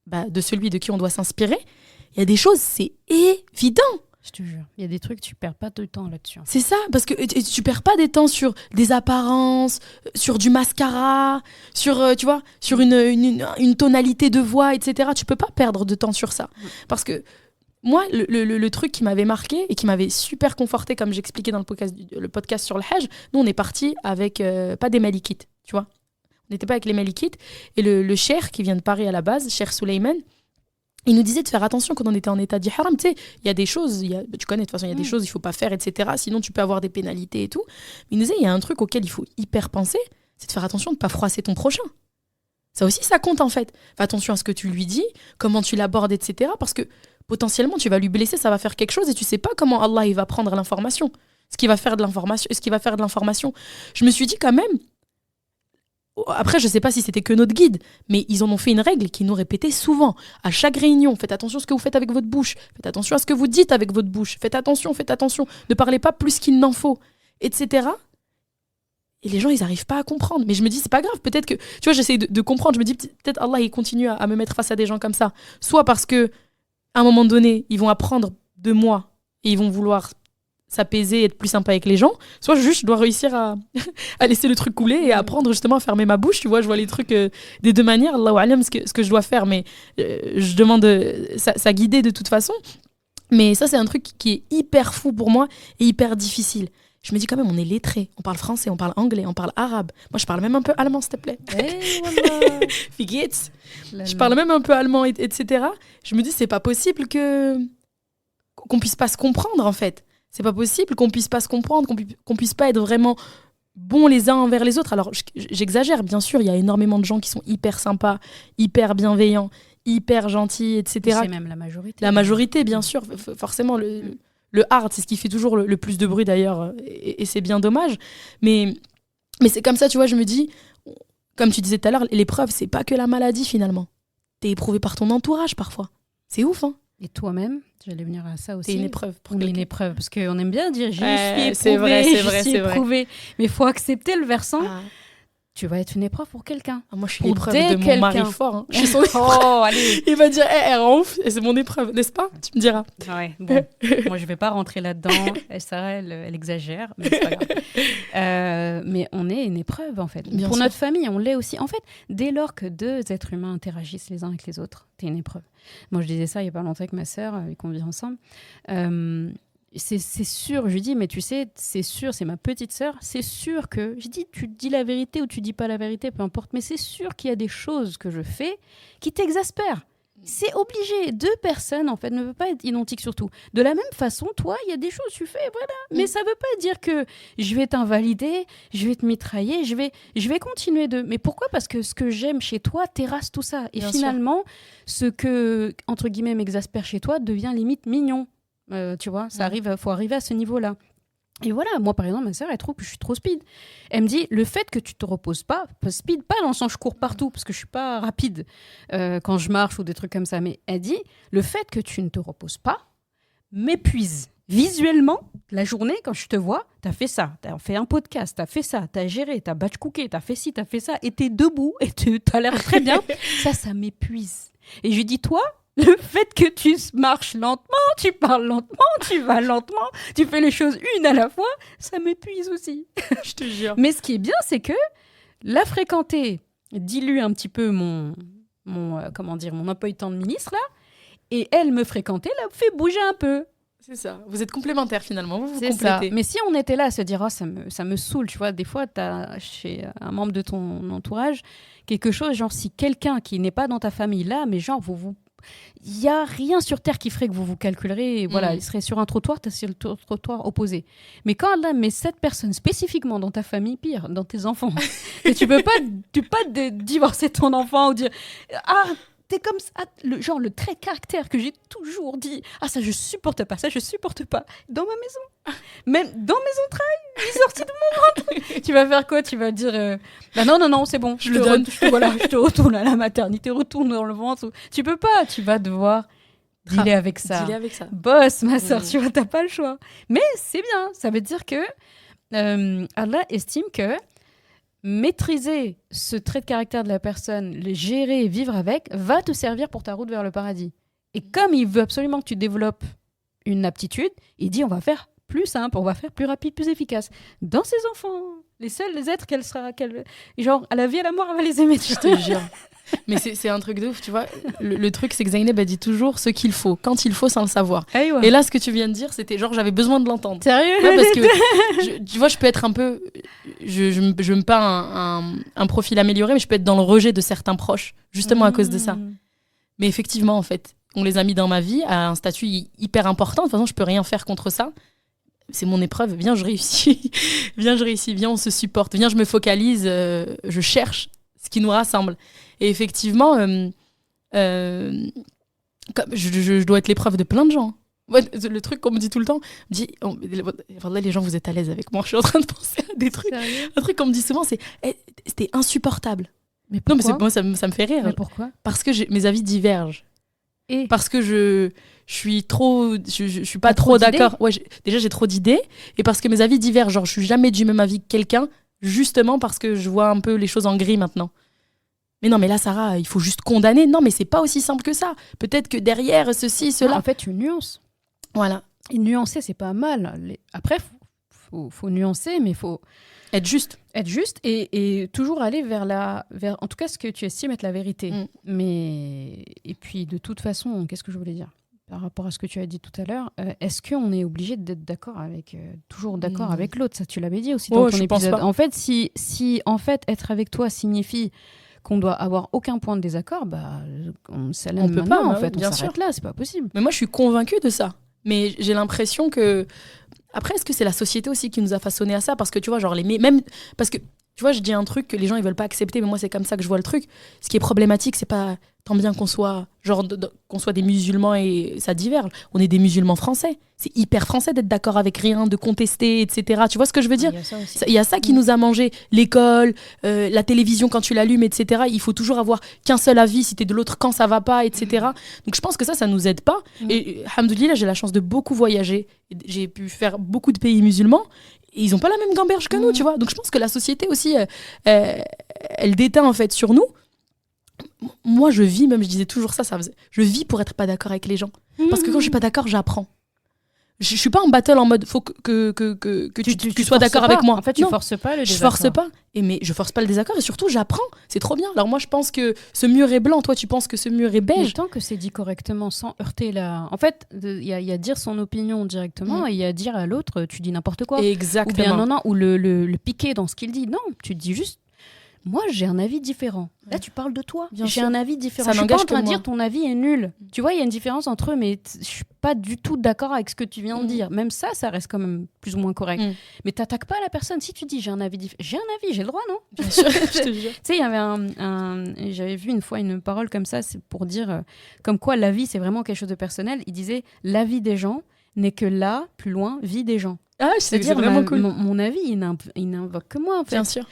Speaker 2: de celui de qui on doit s'inspirer, il y a des choses, c'est évident.
Speaker 1: Je te jure, il y a des trucs, tu perds pas de temps là-dessus.
Speaker 2: C'est ça, parce que tu perds pas des temps sur des apparences, sur du mascara, sur, tu vois, sur une tonalité de voix, etc. Tu peux pas perdre de temps sur ça. Parce que moi, le truc qui m'avait marqué et qui m'avait super conforté, comme j'expliquais dans le podcast sur le Hajj, nous, on est partis avec pas des Malikites, tu vois. On n'était pas avec les Malikites. Et le cheikh qui vient de Paris à la base, Cheikh Souleyman, il nous disait de faire attention quand on était en état d'ihram. Tu sais, il y a des choses, tu connais de toute façon, il y a des choses qu'il ne faut pas faire, etc. Sinon, tu peux avoir des pénalités et tout. Mais il nous disait, il y a un truc auquel il faut hyper penser, c'est de faire attention de ne pas froisser ton prochain. Ça aussi, ça compte en fait. Fais attention à ce que tu lui dis, comment tu l'abordes, etc. Parce que potentiellement, tu vas lui blesser, ça va faire quelque chose et tu ne sais pas comment Allah il va prendre l'information. Ce qu'il va faire de l'information. Je me suis dit quand même, après, je ne sais pas si c'était que notre guide, mais ils en ont fait une règle qui nous répétait souvent. À chaque réunion, faites attention à ce que vous faites avec votre bouche. Faites attention à ce que vous dites avec votre bouche. Faites attention. Ne parlez pas plus qu'il n'en faut, etc. Et les gens, ils n'arrivent pas à comprendre. Mais je me dis, c'est pas grave. Peut-être que, tu vois, j'essaie de comprendre. Je me dis, peut-être Allah, il continue à me mettre face à des gens comme ça. Soit parce que, à un moment donné, ils vont apprendre de moi et ils vont vouloir s'apaiser et être plus sympa avec les gens, soit juste je dois réussir à laisser le truc couler et à apprendre justement à fermer ma bouche, tu vois, je vois les trucs des deux manières, Allahu alam, ce que je dois faire, mais je demande ça guider de toute façon, mais ça c'est un truc qui est hyper fou pour moi et hyper difficile. Je me dis quand même, on est lettrés. On parle français, on parle anglais, on parle arabe. Moi, je parle même un peu allemand, s'il te plaît.
Speaker 1: Voilà.
Speaker 2: Wie geht's? Je parle même un peu allemand, etc. Je me dis, c'est pas possible qu'on puisse pas se comprendre, en fait. C'est pas possible qu'on puisse pas se comprendre, qu'on puisse pas être vraiment bons les uns envers les autres. Alors, j'exagère, bien sûr, il y a énormément de gens qui sont hyper sympas, hyper bienveillants, hyper gentils, etc.
Speaker 1: C'est même la majorité.
Speaker 2: La majorité, bien sûr, forcément, le hard, c'est ce qui fait toujours le plus de bruit d'ailleurs, et c'est bien dommage. Mais c'est comme ça, tu vois, je me dis, comme tu disais tout à l'heure, l'épreuve, c'est pas que la maladie finalement. T'es éprouvé par ton entourage parfois. C'est ouf, hein.
Speaker 1: Et toi-même, j'allais venir à ça aussi.
Speaker 2: C'est une épreuve.
Speaker 1: On est une épreuve, parce qu'on aime bien dire, je suis éprouvée,
Speaker 2: c'est vrai,
Speaker 1: je suis éprouvée. Mais il faut accepter le versant.
Speaker 2: Ah.
Speaker 1: Tu vas être une épreuve pour quelqu'un.
Speaker 2: Moi, je suis l'épreuve de mon mari fort. Hein. Je suis son épreuve.
Speaker 1: Oh, allez.
Speaker 2: Il va dire, elle rend ouf, et c'est mon épreuve, n'est-ce pas? Tu me diras.
Speaker 1: Ouais, bon. Moi, je vais pas rentrer là-dedans. Sarah, elle exagère, mais c'est pas grave. Mais on est une épreuve, en fait.
Speaker 2: Bien
Speaker 1: pour
Speaker 2: sûr.
Speaker 1: notre famille, on l'est aussi. En fait, dès lors que deux êtres humains interagissent les uns avec les autres, t'es une épreuve. Moi, je disais ça il y a pas longtemps avec ma sœur, qu'on vit ensemble. C'est sûr, je lui dis, mais tu sais, c'est sûr, c'est ma petite sœur, c'est sûr que, je dis, tu dis la vérité ou tu dis pas la vérité, peu importe, mais c'est sûr qu'il y a des choses que je fais qui t'exaspèrent. C'est obligé. Deux personnes, en fait, ne peuvent pas être identiques sur tout. De la même façon, toi, il y a des choses que tu fais, voilà. Mais ça veut pas dire que je vais t'invalider, je vais te mitrailler, je vais continuer de... Mais pourquoi? Parce que ce que j'aime chez toi terrasse tout ça. Et
Speaker 2: Bien
Speaker 1: finalement, ce que, entre guillemets, m'exaspère chez toi devient limite mignon. Tu vois, ça arrive, faut arriver à ce niveau-là. Et voilà, moi par exemple, ma sœur, elle trouve que je suis trop speed. Elle me dit, le fait que tu te reposes pas speed pas dans le sens je cours partout, parce que je suis pas rapide quand je marche ou des trucs comme ça, mais elle dit, le fait que tu ne te reposes pas m'épuise. Visuellement, la journée, quand je te vois, t'as fait ça, t'as fait un podcast, t'as fait ça, t'as géré, t'as batch cooké, t'as fait ci, t'as fait ça, et t'es debout, et t'as l'air très bien. Ça m'épuise. Et je lui dis, toi, le fait que tu marches lentement, tu parles lentement, tu vas lentement, tu fais les choses une à la fois, ça m'épuise aussi.
Speaker 2: Je te jure.
Speaker 1: Mais ce qui est bien, c'est que la fréquenter dilue un petit peu mon emploi du temps de ministre, là, et elle me fréquenter, la fait bouger un peu.
Speaker 2: C'est ça. Vous êtes complémentaires finalement. Vous
Speaker 1: C'est
Speaker 2: complétez.
Speaker 1: ça. Mais si on était là à se dire, oh, ça me saoule, tu vois, des fois, tu as chez un membre de ton entourage quelque chose, genre si quelqu'un qui n'est pas dans ta famille là, mais genre il n'y a rien sur Terre qui ferait que vous vous calculerez. Et voilà, il serait sur un trottoir, tu es sur le trottoir opposé. Mais quand là, mais cette personne spécifiquement dans ta famille, pire, dans tes enfants, et tu peux pas divorcer ton enfant ou dire t'es comme ça, le trait de caractère que j'ai toujours dit, ça je supporte pas, dans ma maison, même dans mes entrailles, il est sorti de mon ventre. Tu vas faire quoi? Tu vas dire non, c'est bon, je te retourne à la maternité, retourne dans le ventre. Tu peux pas, tu vas devoir dealer avec ça. Boss, ma soeur, tu vois, t'as pas le choix. Mais c'est bien, ça veut dire que Allah estime que maîtriser ce trait de caractère de la personne, le gérer et vivre avec, va te servir pour ta route vers le paradis. Et comme il veut absolument que tu développes une aptitude, il dit on va faire plus simple, on va faire plus rapide, plus efficace. Dans ses enfants, les êtres genre à la vie, à la mort, elle va les aimer.
Speaker 2: Je te jure. Mais c'est un truc de ouf, tu vois. Le truc, c'est que Zeynep a dit toujours ce qu'il faut, quand il faut, sans le savoir.
Speaker 1: Ouais.
Speaker 2: Et là, ce que tu viens de dire, c'était genre, j'avais besoin de l'entendre.
Speaker 1: Sérieux?
Speaker 2: Ouais, parce que, tu vois, je peux être un peu... Je me pas un profil amélioré, mais je peux être dans le rejet de certains proches, justement à cause de ça. Mais effectivement, en fait, on les a mis dans ma vie à un statut hyper important. De toute façon, je peux rien faire contre ça. C'est mon épreuve. Viens, je réussis. Viens, on se supporte. Viens, je me focalise. Je cherche ce qui nous rassemble. Et effectivement, comme je dois être l'épreuve de plein de gens. Ouais, le truc qu'on me dit tout le temps, là, les gens, vous êtes à l'aise avec moi. Je suis en train de penser à des trucs.
Speaker 1: Sérieux?
Speaker 2: Un truc qu'on me dit souvent, c'est c'était insupportable.
Speaker 1: Mais pourquoi?
Speaker 2: Non, mais ça me fait rire.
Speaker 1: Mais pourquoi?
Speaker 2: Parce que mes avis divergent.
Speaker 1: Et
Speaker 2: parce que je suis pas trop d'accord. Ouais, déjà, j'ai trop d'idées. Et parce que mes avis divergent. Genre, je suis jamais du même avis que quelqu'un, justement parce que je vois un peu les choses en gris maintenant. Mais non, mais là, Sarah, il faut juste condamner. Non, mais c'est pas aussi simple que ça. Peut-être que derrière, ceci, cela...
Speaker 1: En fait, tu nuances.
Speaker 2: Voilà.
Speaker 1: Et nuancer, c'est pas mal. Après, faut nuancer, mais il faut...
Speaker 2: Être juste.
Speaker 1: Être juste et toujours aller vers en tout cas, ce que tu estimes être la vérité. Mais... Et puis, de toute façon, qu'est-ce que je voulais dire? par rapport à ce que tu as dit tout à l'heure, est-ce qu'on est obligé d'être d'accord toujours d'accord avec l'autre? Ça, tu l'avais dit aussi dans ton
Speaker 2: je pense
Speaker 1: épisode.
Speaker 2: pas.
Speaker 1: En fait, si en fait être avec toi signifie qu'on doit avoir aucun point de désaccord,
Speaker 2: on peut pas,
Speaker 1: en fait,
Speaker 2: bien
Speaker 1: on s'arrête
Speaker 2: sûr.
Speaker 1: là, c'est pas possible.
Speaker 2: Mais moi, je suis convaincue de ça. Mais j'ai l'impression que... Après, est-ce que c'est la société aussi qui nous a façonné à ça? Parce que tu vois, genre, même... Parce que, tu vois, je dis un truc que les gens, ils veulent pas accepter, mais moi, c'est comme ça que je vois le truc. Ce qui est problématique, c'est pas tant bien qu'on soit, qu'on soit des musulmans et ça diverge. On est des musulmans français. C'est hyper français d'être d'accord avec rien, de contester, etc. Tu vois ce que je veux dire? Il y a ça qui nous a mangé. L'école, la télévision, quand tu l'allumes, etc. Il faut toujours avoir qu'un seul avis. Si t'es de l'autre camp, ça va pas, etc. Donc je pense que ça nous aide pas. Et alhamdoulilah, j'ai la chance de beaucoup voyager. J'ai pu faire beaucoup de pays musulmans. Et ils ont pas la même gamberge que nous, tu vois. Donc je pense que la société aussi, elle déteint en fait sur nous. Moi, je vis, même je disais toujours ça, je vis pour être pas d'accord avec les gens. Parce que quand je suis pas d'accord, j'apprends. Je suis pas en battle en mode faut que tu sois d'accord avec moi.
Speaker 1: En fait, tu forces pas le désaccord.
Speaker 2: Je force pas. Mais je force pas le désaccord et surtout, j'apprends. C'est trop bien. Alors moi, je pense que ce mur est blanc. Toi, tu penses que ce mur est beige.
Speaker 1: Mais tant que c'est dit correctement, sans heurter la... En fait, il y a dire son opinion directement et il y a dire à l'autre, tu dis n'importe quoi.
Speaker 2: Exactement.
Speaker 1: Ou bien ou le piquer dans ce qu'il dit. Non, tu dis juste, moi, j'ai un avis différent. Là, tu parles de toi. J'ai un avis différent. Je suis pas en train de dire ton avis est nul. Tu vois, il y a une différence entre eux, mais je suis pas du tout d'accord avec ce que tu viens de dire. Même ça reste quand même plus ou moins correct. Mais t'attaques pas la personne. Si tu dis j'ai un avis différent, j'ai le droit, non?
Speaker 2: Bien sûr, je te jure.
Speaker 1: Tu sais, il y avait j'avais vu une fois une parole comme ça, c'est pour dire comme quoi la vie, c'est vraiment quelque chose de personnel. Il disait la vie des gens n'est que là, plus loin, vie des gens.
Speaker 2: Ah, c'est vraiment cool.
Speaker 1: Mon avis, il n'invoque que moi, en fait.
Speaker 2: Bien sûr.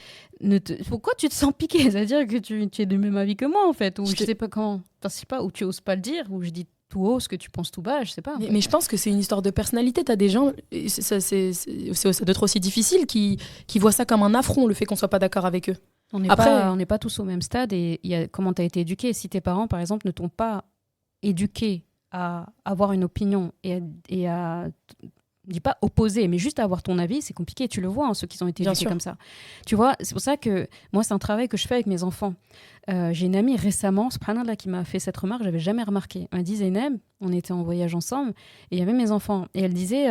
Speaker 1: Pourquoi tu te sens piqué? C'est-à-dire que tu es du même avis que moi, en fait. Ou je sais pas comment. Enfin, je sais pas, ou tu oses pas le dire, ou je dis tout haut ce que tu penses tout bas, je sais pas.
Speaker 2: Mais je pense que c'est une histoire de personnalité. T'as des gens, ça doit être aussi difficile, qui voient ça comme un affront, le fait qu'on soit pas d'accord avec eux.
Speaker 1: On n'est pas tous au même stade, et il y a comment tu as été éduqué. Si tes parents, par exemple, ne t'ont pas éduqué à avoir une opinion et à je dis pas opposer, mais juste avoir ton avis, c'est compliqué. Tu le vois, hein, ceux qui ont été éduqués comme ça. Tu vois, c'est pour ça que moi, c'est un travail que je fais avec mes enfants. J'ai une amie récemment, subhanallah, qui m'a fait cette remarque, j'avais jamais remarqué. Elle m'a dit, Zeynep, on était en voyage ensemble, et il y avait mes enfants. Et elle disait,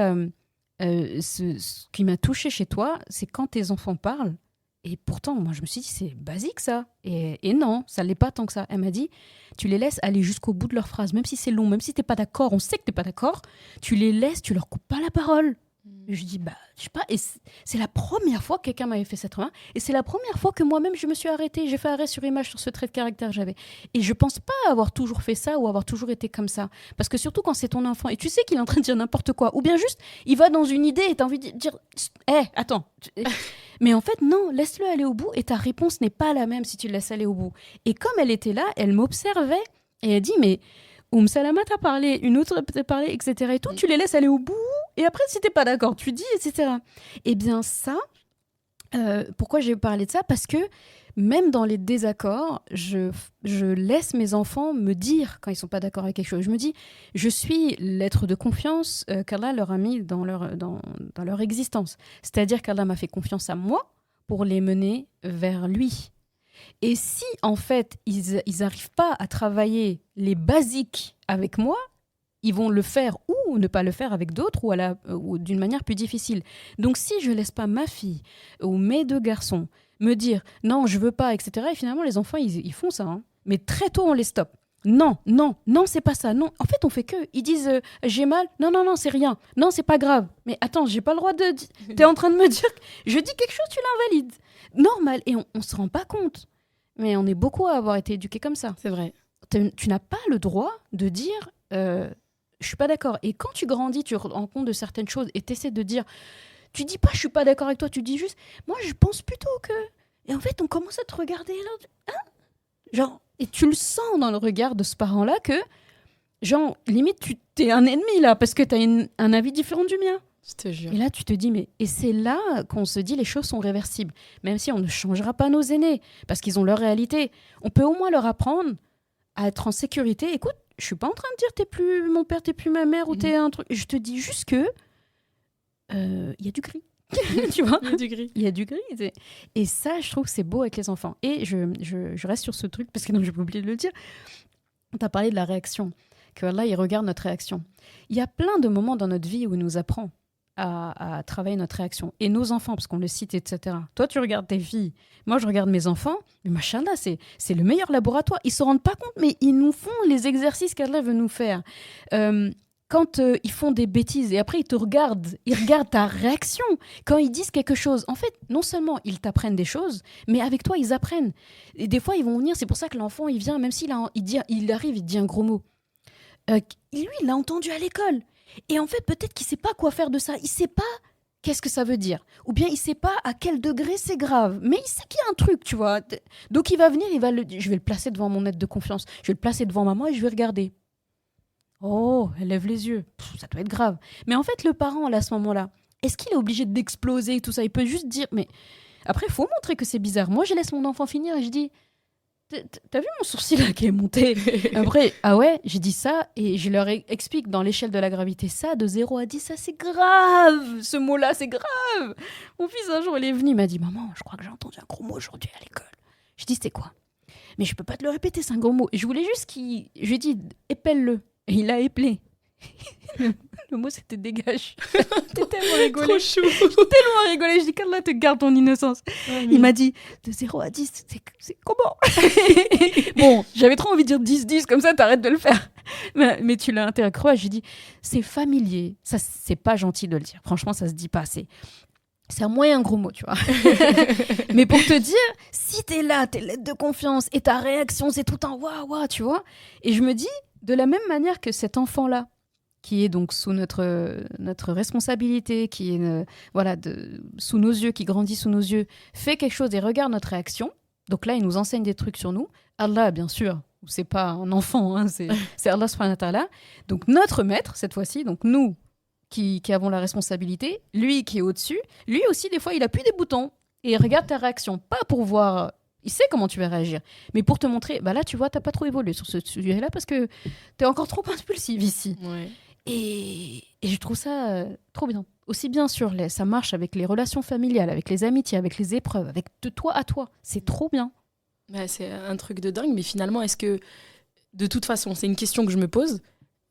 Speaker 1: ce qui m'a touchée chez toi, c'est quand tes enfants parlent. Et pourtant, moi, je me suis dit, c'est basique, ça. Et non, ça ne l'est pas tant que ça. Elle m'a dit, tu les laisses aller jusqu'au bout de leur phrase, même si c'est long, même si tu n'es pas d'accord, on sait que tu n'es pas d'accord, tu les laisses, tu leur coupes pas la parole. Et je dis, je sais pas, et c'est la première fois que quelqu'un m'avait fait cette remarque, et c'est la première fois que moi-même, je me suis arrêtée, j'ai fait arrêt sur image sur ce trait de caractère que j'avais. Et je pense pas avoir toujours fait ça ou avoir toujours été comme ça. Parce que surtout quand c'est ton enfant, et tu sais qu'il est en train de dire n'importe quoi, ou bien juste, il va dans une idée et tu as envie de dire, attends. Mais en fait, non, laisse-le aller au bout et ta réponse n'est pas la même si tu le laisses aller au bout. Et comme elle était là, elle m'observait et elle dit, mais Salama t'a parlé, une autre t'a parlé, etc. Et tout, tu les laisses aller au bout et après, si t'es pas d'accord, tu dis, etc. Eh bien ça, pourquoi j'ai parlé de ça? Parce que même dans les désaccords, je laisse mes enfants me dire quand ils sont pas d'accord avec quelque chose. Je me dis, je suis l'être de confiance qu'Allah leur a mis dans leur existence. C'est-à-dire qu'Allah m'a fait confiance à moi pour les mener vers lui. Et si, en fait, ils n'arrivent pas à travailler les basiques avec moi, ils vont le faire ou ne pas le faire avec d'autres ou d'une manière plus difficile. Donc, si je laisse pas ma fille ou mes deux garçons me dire « non, je veux pas », etc. Et finalement, les enfants, ils font ça. Hein. Mais très tôt, on les stoppe. Non, c'est pas ça. Non, en fait, on fait que. Ils disent j'ai mal. Non, c'est rien. Non, c'est pas grave. Mais attends, j'ai pas le droit de. T'es en train de me dire que je dis quelque chose, tu l'invalides. Normal. Et on se rend pas compte. Mais on est beaucoup à avoir été éduqués comme ça.
Speaker 2: C'est vrai.
Speaker 1: Tu n'as pas le droit de dire je suis pas d'accord. Et quand tu grandis, tu te rends compte de certaines choses et tu essaies de dire. Tu dis pas je suis pas d'accord avec toi. Tu dis juste moi, je pense plutôt que. Et en fait, on commence à te regarder là. Hein? Genre. Et tu le sens dans le regard de ce parent-là que, genre, limite, tu t'es un ennemi, là, parce que tu as un avis différent du mien.
Speaker 2: Je te jure.
Speaker 1: Et là, tu te dis, mais... Et c'est là qu'on se dit, les choses sont réversibles. Même si on ne changera pas nos aînés, parce qu'ils ont leur réalité. On peut au moins leur apprendre à être en sécurité. Écoute, je suis pas en train de dire, t'es plus mon père, t'es plus ma mère, ou t'es un truc... Je te dis juste que... y a du gris. Tu vois, il y a du gris. Et ça, je trouve que c'est beau avec les enfants. Et je reste sur ce truc, parce que non, j'ai pas oublié de le dire. Tu as parlé de la réaction. que Allah, il regarde notre réaction. Il y a plein de moments dans notre vie où il nous apprend à travailler notre réaction. Et nos enfants, parce qu'on le cite, etc. Toi, tu regardes tes filles. Moi, je regarde mes enfants. Mais machallah, c'est le meilleur laboratoire. Ils ne se rendent pas compte, mais ils nous font les exercices qu'Allah veut nous faire. Quand ils font des bêtises et après ils regardent ta réaction. Quand ils disent quelque chose, en fait, non seulement ils t'apprennent des choses, mais avec toi, ils apprennent. Et des fois, ils vont venir, c'est pour ça que l'enfant, il vient, même s'il arrive, il dit un gros mot. Lui, il l'a entendu à l'école. Et en fait, peut-être qu'il ne sait pas quoi faire de ça. Il ne sait pas qu'est-ce que ça veut dire. Ou bien il ne sait pas à quel degré c'est grave. Mais il sait qu'il y a un truc, tu vois. Donc il va venir, je vais le placer devant mon aide de confiance. Je vais le placer devant maman et je vais regarder. Oh, elle lève les yeux. Ça doit être grave. Mais en fait, le parent, là, à ce moment-là, est-ce qu'il est obligé d'exploser et tout ça? Il peut juste dire, mais après, il faut montrer que c'est bizarre. Moi, je laisse mon enfant finir et je dis, t'as vu mon sourcil là qui est monté? Après, ah ouais, j'ai dit ça et je leur explique dans l'échelle de la gravité, ça, de 0 à 10, ça c'est grave. Ce mot-là, c'est grave. Mon fils, un jour, il est venu, il m'a dit, maman, je crois que j'ai entendu un gros mot aujourd'hui à l'école. Je dis, c'est quoi? Mais je peux pas te le répéter, c'est un gros mot. Je voulais juste je lui ai dit, épelle-le. Et il a épelé. Le mot, c'était dégage. T'es tellement rigolé.
Speaker 2: Trop chou.
Speaker 1: J'ai tellement rigolé. Je dis, qu'Allah te garde ton innocence.
Speaker 2: Ouais,
Speaker 1: Il m'a dit, de 0 à 10, c'est comment? Bon, j'avais trop envie de dire 10-10, comme ça, t'arrêtes de le faire. Mais tu l'as interrogé. J'ai dit, c'est familier. Ça, c'est pas gentil de le dire. Franchement, ça se dit pas assez. C'est un moyen gros mot, tu vois. Mais pour te dire, si t'es là, t'es l'aide de confiance, et ta réaction, c'est tout un waouh, tu vois. Et je me dis, de la même manière que cet enfant-là, qui est donc sous notre responsabilité, qui est sous nos yeux, qui grandit sous nos yeux, fait quelque chose et regarde notre réaction. Donc là, il nous enseigne des trucs sur nous. Allah, bien sûr, c'est pas un enfant, hein, c'est Allah subhanahu wa ta'ala. Donc notre maître, cette fois-ci, donc nous qui avons la responsabilité, lui qui est au-dessus, lui aussi, des fois, il appuie des boutons et il regarde ta réaction, pas pour voir... Il sait comment tu vas réagir. Mais pour te montrer, bah là, tu vois, t'as pas trop évolué sur ce sujet-là parce que t'es encore trop impulsive ici.
Speaker 2: Ouais.
Speaker 1: Et je trouve ça trop bien. Aussi bien sûr, ça marche avec les relations familiales, avec les amitiés, avec les épreuves, avec de toi à toi. C'est trop bien.
Speaker 2: Bah, c'est un truc de dingue, mais finalement, est-ce que, de toute façon, c'est une question que je me pose,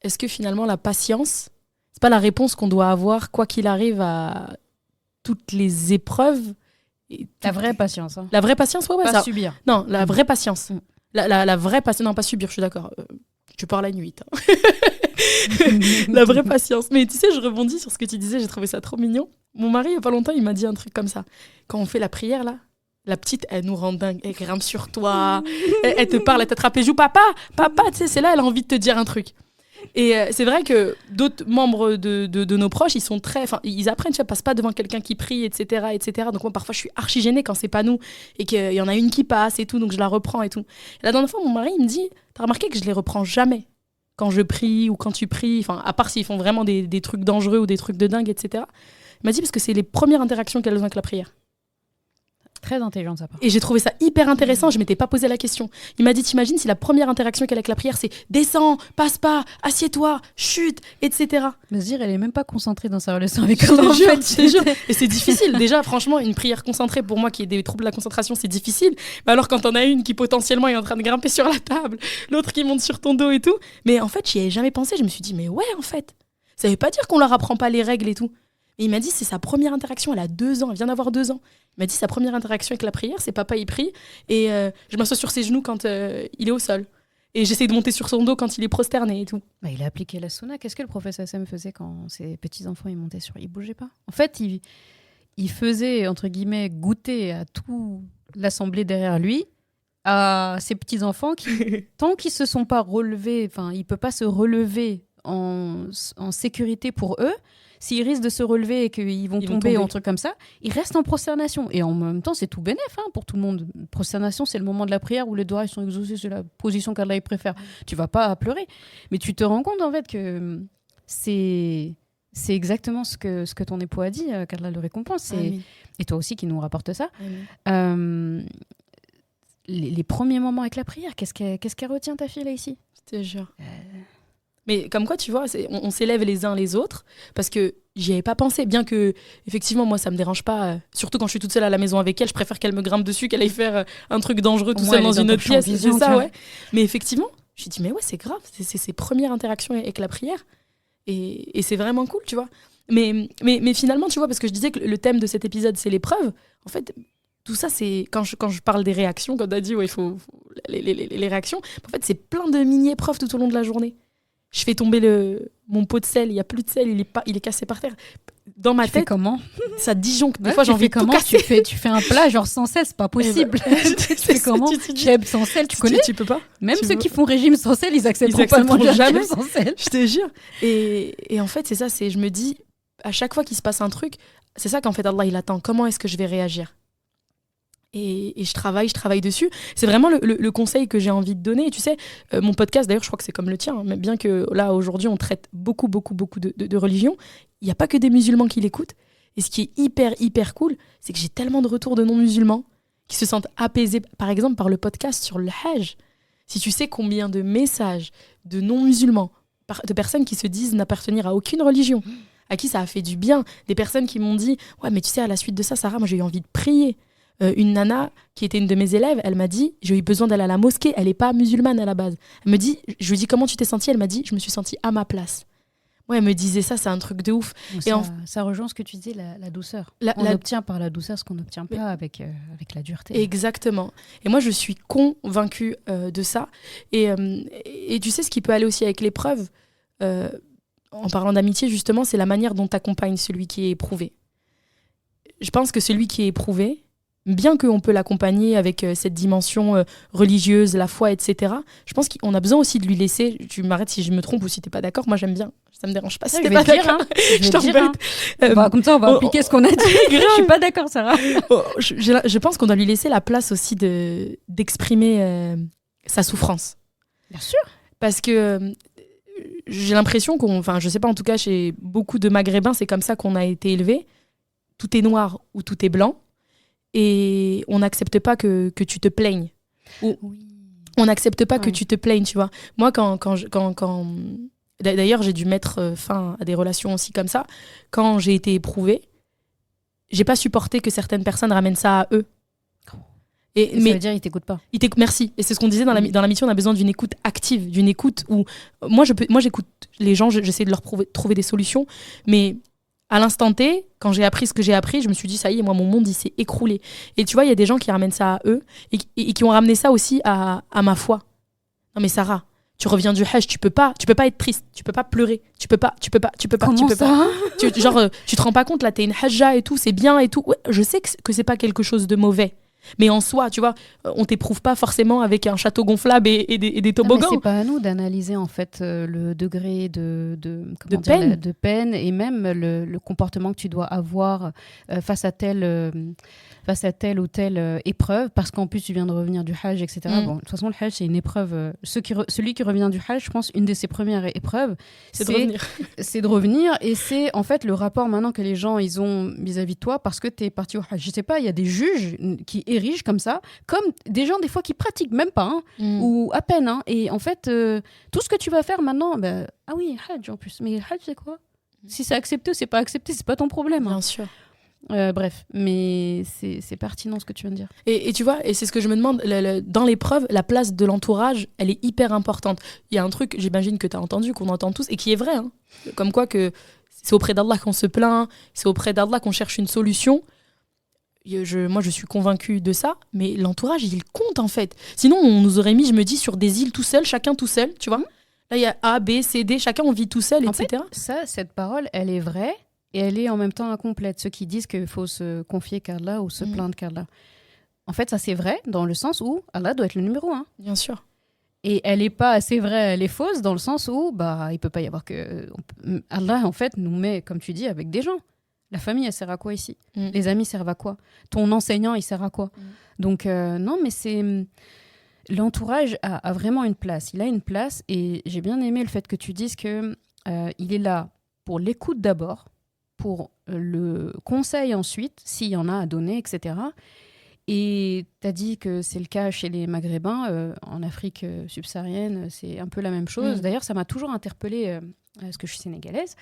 Speaker 2: est-ce que finalement la patience, c'est pas la réponse qu'on doit avoir, quoi qu'il arrive à toutes les épreuves?
Speaker 1: La vraie patience. Hein.
Speaker 2: La vraie patience, ouais,
Speaker 1: pas
Speaker 2: ça.
Speaker 1: Subir.
Speaker 2: Non, la vraie patience.
Speaker 1: Mm.
Speaker 2: La vraie patience. Non, pas subir, je suis d'accord. Tu parles la nuit. Hein. La vraie patience. Mais tu sais, je rebondis sur ce que tu disais, j'ai trouvé ça trop mignon. Mon mari, il y a pas longtemps, il m'a dit un truc comme ça. Quand on fait la prière, là, la petite, elle nous rend dingue. Elle grimpe sur toi, elle te parle, elle t'attrape les joues. Papa, tu sais, c'est là, elle a envie de te dire un truc. Et c'est vrai que d'autres membres de nos proches, ils sont très, enfin, ils apprennent, tu passe pas devant quelqu'un qui prie, etc. Donc moi, parfois, je suis archi gênée quand c'est pas nous et qu'il y en a une qui passe et tout, donc je la reprends et tout. Et la dernière fois, mon mari, il me dit, t'as remarqué que je les reprends jamais quand je prie ou quand tu pries, enfin, à part s'ils font vraiment des trucs dangereux ou des trucs de dingue, etc. Il m'a dit parce que c'est les premières interactions qu'elles ont avec la prière.
Speaker 1: Très intelligent, ça part.
Speaker 2: Et j'ai trouvé ça hyper intéressant, je m'étais pas posé la question. Il m'a dit, t'imagines si la première interaction qu'elle a avec la prière, c'est descends, passe pas, assieds-toi, chute, etc.
Speaker 1: Nazir, elle est même pas concentrée dans sa relation avec
Speaker 2: Allah,
Speaker 1: Allah.
Speaker 2: Je te jure. Et c'est difficile. Déjà, franchement, une prière concentrée, pour moi qui ai des troubles de la concentration, c'est difficile. Mais alors quand on a une qui potentiellement est en train de grimper sur la table, l'autre qui monte sur ton dos et tout. Mais en fait, j'y avais jamais pensé. Je me suis dit, mais ouais, en fait, ça veut pas dire qu'on leur apprend pas les règles et tout. Et il m'a dit, c'est sa première interaction, elle a 2 ans, elle vient d'avoir 2 ans. Il m'a dit, sa première interaction avec la prière, c'est papa, il prie, et je m'assois sur ses genoux quand il est au sol. Et j'essaie de monter sur son dos quand il est prosterné et tout.
Speaker 1: Bah, il a appliqué la sunna. Qu'est-ce que le professeur Sam faisait quand ses petits-enfants ils montaient sur... Ils bougeaient pas. En fait, il faisait, entre guillemets, goûter à toute l'assemblée derrière lui, à ses petits-enfants qui, tant qu'ils se sont pas relevés, enfin, il peut pas se relever en sécurité pour eux. S'ils risquent de se relever et qu'ils vont tomber ou un truc comme ça, ils restent en prosternation. Et en même temps, c'est tout bénef pour tout le monde. Prosternation, c'est le moment de la prière où les doigts ils sont exaucés, c'est la position qu'Allah préfère. Tu vas pas pleurer. Mais tu te rends compte en fait que c'est exactement ce que ton époux a dit, qu'Allah le récompense. Et toi aussi qui nous rapporte ça. Les premiers moments avec la prière, qu'est-ce qu'elle retient ta fille là ici?
Speaker 2: Je te jure. Mais comme quoi, tu vois, on s'élève les uns les autres parce que j'y avais pas pensé. Bien que, effectivement, moi, ça me dérange pas. Surtout quand je suis toute seule à la maison avec elle, je préfère qu'elle me grimpe dessus, qu'elle aille faire un truc dangereux tout seul dans une autre pièce. C'est ça, ouais. Mais effectivement, Je me suis dit, mais ouais, c'est grave, c'est ses premières interactions avec la prière. Et c'est vraiment cool, tu vois. Mais finalement, tu vois, parce que je disais que le thème de cet épisode, c'est l'épreuve. En fait, tout ça, c'est quand je parle des réactions, comme tu as dit, ouais, il faut les réactions. En fait, c'est plein de mini-épreuves tout au long de la journée. Je fais tomber mon pot de sel, il n'y a plus de sel, il est cassé par terre. Dans ma
Speaker 1: tu fais
Speaker 2: tête,
Speaker 1: comment
Speaker 2: ça disjoncte. Des fois, j'ai envie de tout casser.
Speaker 1: Tu fais un plat genre sans sel, c'est pas possible. Tu fais comment Cheb sans sel, tu connais?
Speaker 2: Tu peux pas.
Speaker 1: Même ceux qui font régime sans sel, ils accepteront pas de manger jamais sans sel.
Speaker 2: Je te jure. Et en fait, c'est ça, je me dis, à chaque fois qu'il se passe un truc, c'est ça qu'en fait Allah, il attend. Comment est-ce que je vais réagir ? Et je travaille dessus. C'est vraiment le conseil que j'ai envie de donner. Et tu sais, mon podcast, d'ailleurs, je crois que c'est comme le tien, hein, mais bien que là, aujourd'hui, on traite beaucoup de religions, il n'y a pas que des musulmans qui l'écoutent. Et ce qui est hyper cool, c'est que j'ai tellement de retours de non-musulmans qui se sentent apaisés, par exemple, par le podcast sur le Hajj. Si tu sais combien de messages de non-musulmans, de personnes qui se disent n'appartenir à aucune religion, à qui ça a fait du bien, des personnes qui m'ont dit « Ouais, mais tu sais, à la suite de ça, Sarah, moi, j'ai eu envie de prier. » Une nana qui était une de mes élèves, elle m'a dit j'ai eu besoin d'aller à la mosquée, elle n'est pas musulmane à la base. Elle me dit, je lui dis comment tu t'es sentie, elle m'a dit je me suis sentie à ma place. Ouais, elle me disait ça, c'est un truc de ouf.
Speaker 1: Ça rejoint ce que tu dis, la douceur. On obtient par la douceur ce qu'on n'obtient pas avec la dureté.
Speaker 2: Exactement. Et moi, je suis convaincue de ça. Et tu sais, ce qui peut aller aussi avec l'épreuve, en parlant d'amitié, justement, c'est la manière dont tu accompagnes celui qui est éprouvé. Je pense que celui qui est éprouvé, bien qu'on peut l'accompagner avec cette dimension religieuse, la foi, etc., je pense qu'on a besoin aussi de lui laisser, tu m'arrêtes si je me trompe ou si t'es pas d'accord, moi j'aime bien, ça me dérange pas si t'es pas d'accord.
Speaker 1: Je t'embête. Comme ça, on va appliquer ce qu'on a dit. Je suis pas d'accord, Sarah.
Speaker 2: Je pense qu'on doit lui laisser la place aussi d'exprimer sa souffrance.
Speaker 1: Bien sûr.
Speaker 2: Parce que j'ai l'impression je sais pas, en tout cas chez beaucoup de Maghrébins, c'est comme ça qu'on a été élevés. Tout est noir ou tout est blanc. Et on n'accepte pas que tu te plaignes. Ou on n'accepte pas que tu te plaignes, tu vois. Moi, quand d'ailleurs, j'ai dû mettre fin à des relations aussi comme ça. Quand j'ai été éprouvée, j'ai pas supporté que certaines personnes ramènent ça à eux.
Speaker 1: Mais ça veut dire qu'ils t'écoutent pas.
Speaker 2: Merci. Et c'est ce qu'on disait dans la mission, on a besoin d'une écoute active, d'une écoute où moi j'écoute les gens, j'essaie de leur trouver des solutions, mais à l'instant T, quand j'ai appris ce que j'ai appris, je me suis dit, ça y est, moi, mon monde, il s'est écroulé. Et tu vois, il y a des gens qui ramènent ça à eux et qui ont ramené ça aussi à ma foi. Non mais Sarah, tu reviens du Hajj, tu peux pas être triste, tu peux pas pleurer, tu peux pas.
Speaker 1: Comment ça
Speaker 2: tu te rends pas compte, là, t'es une Hajja et tout, c'est bien et tout. Ouais, je sais que c'est pas quelque chose de mauvais. Mais en soi, tu vois, on t'éprouve pas forcément avec un château gonflable et des toboggans.
Speaker 1: Mais c'est pas à nous d'analyser en fait le degré de peine et même le comportement que tu dois avoir face à telle ou telle épreuve, parce qu'en plus tu viens de revenir du Hajj, etc. Bon, de toute façon, le Hajj, c'est une épreuve. Celui qui revient du Hajj, je pense, une de ses premières épreuves, c'est de revenir. Et c'est en fait le rapport maintenant que les gens ils ont vis-à-vis de toi parce que tu es parti au Hajj. Je sais pas, il y a des juges qui érigent comme ça, comme des gens des fois qui pratiquent même pas, ou à peine. Et en fait, tout ce que tu vas faire maintenant, ah oui, Hajj en plus. Mais Hajj, c'est quoi ? Si c'est accepté ou c'est pas accepté, c'est pas ton problème.
Speaker 2: Bien sûr.
Speaker 1: Bref, mais c'est pertinent ce que tu viens de dire.
Speaker 2: Et tu vois, et c'est ce que je me demande, dans l'épreuve, la place de l'entourage, elle est hyper importante. Il y a un truc, j'imagine que tu as entendu, qu'on entend tous, et qui est vrai, hein. Comme quoi que c'est auprès d'Allah qu'on se plaint, c'est auprès d'Allah qu'on cherche une solution. Moi, je suis convaincue de ça, mais l'entourage, il compte en fait. Sinon, on nous aurait mis, je me dis, sur des îles tout seul, chacun tout seul, tu vois. Là, il y a A, B, C, D, chacun on vit tout seul, etc.
Speaker 1: En fait, cette parole, elle est vraie. Et elle est en même temps incomplète. Ceux qui disent qu'il faut se confier qu'à Allah ou se plaindre qu'à Allah. En fait, ça c'est vrai dans le sens où Allah doit être le numéro 1.
Speaker 2: Bien sûr.
Speaker 1: Et elle n'est pas assez vraie, elle est fausse dans le sens où il ne peut pas y avoir que... Allah, en fait, nous met, comme tu dis, avec des gens. La famille, elle sert à quoi ici ? Les amis servent à quoi ? Ton enseignant, il sert à quoi ? Donc, non, mais c'est... L'entourage a vraiment une place. Il a une place et j'ai bien aimé le fait que tu dises qu'il est là pour l'écoute d'abord, pour le conseil ensuite, s'il y en a à donner, etc. Et tu as dit que c'est le cas chez les Maghrébins, en Afrique subsaharienne, c'est un peu la même chose. D'ailleurs, ça m'a toujours interpellée, parce que je suis sénégalaise,